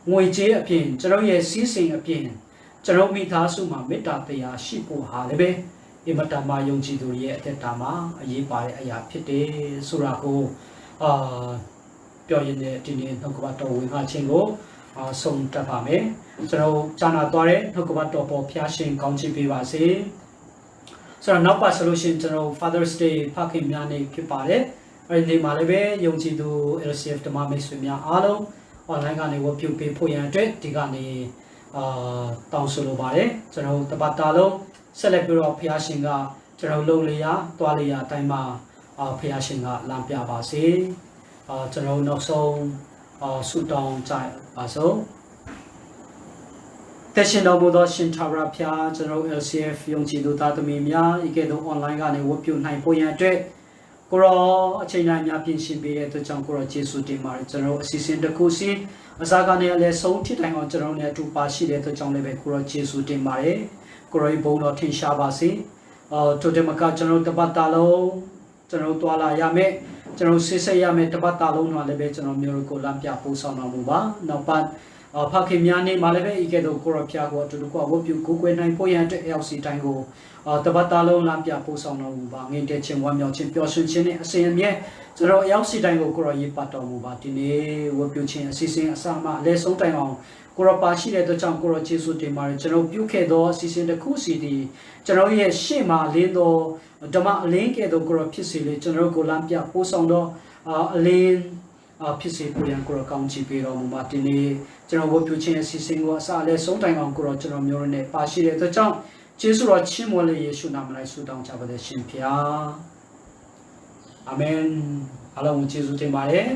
ငွေကြေးအပြင်ကျွန်တော်ရဲ့စီးစိမ်အပြင်ကျွန်တော်မိသားစုမှာမေတ္တာတရားရှိဖို့ဟာလည်းပဲအင်မတန်မှယုံကြည်သူရဲ့အသက်တာမှာအရေးပါတဲ့အရာဖြစ်တယ်ဆိုတာကိုပြောရင်းနဲ့ဒီနေ့နှုတ်ကပတ်တော်ဝင်ခါခြင်းကိုဆုံးတတ်ပါမယ်ကျွန်တော်ဂျာနာသွားတဲ့နှုတ်ကပတ်တော်ပေါ်ဖျားရှင်ကောင်းချီးပေးပါစေဆိုတော့နောက်ပါဆိုလို့ရှိရင်ကျွန်တော် Father's Day ဖခင်များနေ့ဖြစ်ပါတယ်အဲဒီမှာလည်းပဲယုံကြည်သူ LCF ဓမ္မမိတ်ဆွေများအားလုံး online ကနေဝတ်ပြုပေးဖို့ရန်အတွက်ဒီကနေတောင်းဆိုလိုပါတယ်ကျွန်တော်တပတ်တာလုံးဆက်လက်ပြီးတော့ဖခင်ရှင်ကကျွန်တော်လုံလျာသွားလျာအတိုင်းမှာဖခင်ရှင်ကလမ်းပြပါစေကျွန်တော်နောက်ဆုံးဆုတောင်းကြပါစို့တရှင်တော်မူသောရှင်သာရဖျားကျွန်တော် LCF ယုံကြည်သူသားသမီးများဤကဲ့သို့ online ကနေဝတ်ပြုနိုင်ဖို့ရန်အတွက်ကိုရောအချိန်တိုင်းများပြင်ဆင်ပေးတဲ့အတွက်ကြောင့်ကိုရောယေရှုတင်ပါတယ်ကျွန်တော်အစီအစဉ်တစ်ခုစီအစားကနေလည်းဆုံးထိတိုင်အောင်ကျွန်တော်နဲ့အတူပါရှိတဲ့အတွက်ကြောင့်လည်းပဲကိုရောယေရှုတင်ပါတယ်ကိုရောဘုန်းတော်ထင်ရှားပါစေတိုတမကကျွန်တော်တပတ်တာလုံးကျွန်တော်တွာလာရမယ်ကျွန်တော်ဆေးဆက်ရမယ်တပတ်တာလုံးတော့လည်းပဲကျွန်တော်မျိုးကိုလမ်းပြပို့ဆောင်တော်မူပါနောက်ပတ်ဖခင်များနေမှာလည်းပဲဤကဲ့သို့ကိုရောဖျားကိုအတူတူကဝတ်ပြုကိုကိုွယ်နိုင်ဖို့ရန်အတွက် LC တိုင်းကိုတပတ်တာလုံးလမ်းပြပို့ဆောင်တော်မူပါငင်တဲ့ချင်းဝမ်းမြောက်ခြင်းပျော်ရွှင်ခြင်းနဲ့အစဉ်အမြဲကျွန်တော် LC တိုင်းကိုကိုရောရေးပတ်တော်မူပါဒီနေ့ဝတ်ပြုခြင်းအစီအစဉ်အစမှအလဲဆုံးတိုင်အောင်ကိုရောပါရှိတဲ့အတွက်ကြောင့်ကိုရောယေရှုတင်ပါတယ်ကျွန်တော်ပြုခဲ့သောအစီအစဉ်တစ်ခုစီဒီကျွန်တော်ရဲ့ရှေ့မှာလင်းသောဓမ္မအလင်းကဲ့သို့ကိုရောဖြစ်စေလေကျွန်တော်ကိုလမ်းပြပို့ဆောင်သောအလင်းဖြစ်စေပေါ်ရန်ကိုရောကောင်းချီးပေးတော်မူပါဒီနေ့ကျွန်တော်ဝတ်ပြုခြင်းအစီအစဉ်ကိုအစအလဲဆုံးတိုင်အောင်ကိုရောကျွန်တော်မျိုးနဲ့ပါရှိတဲ့အတွက်ကြောင့်ယေရှုတော်ချီးမွမ်းလေယေရှုနာမ၌ဆုတောင်းကြပါတဲ့ရှင်ဖျားအာမင်အားလုံးကျေးဇူးတင်ပါတယ်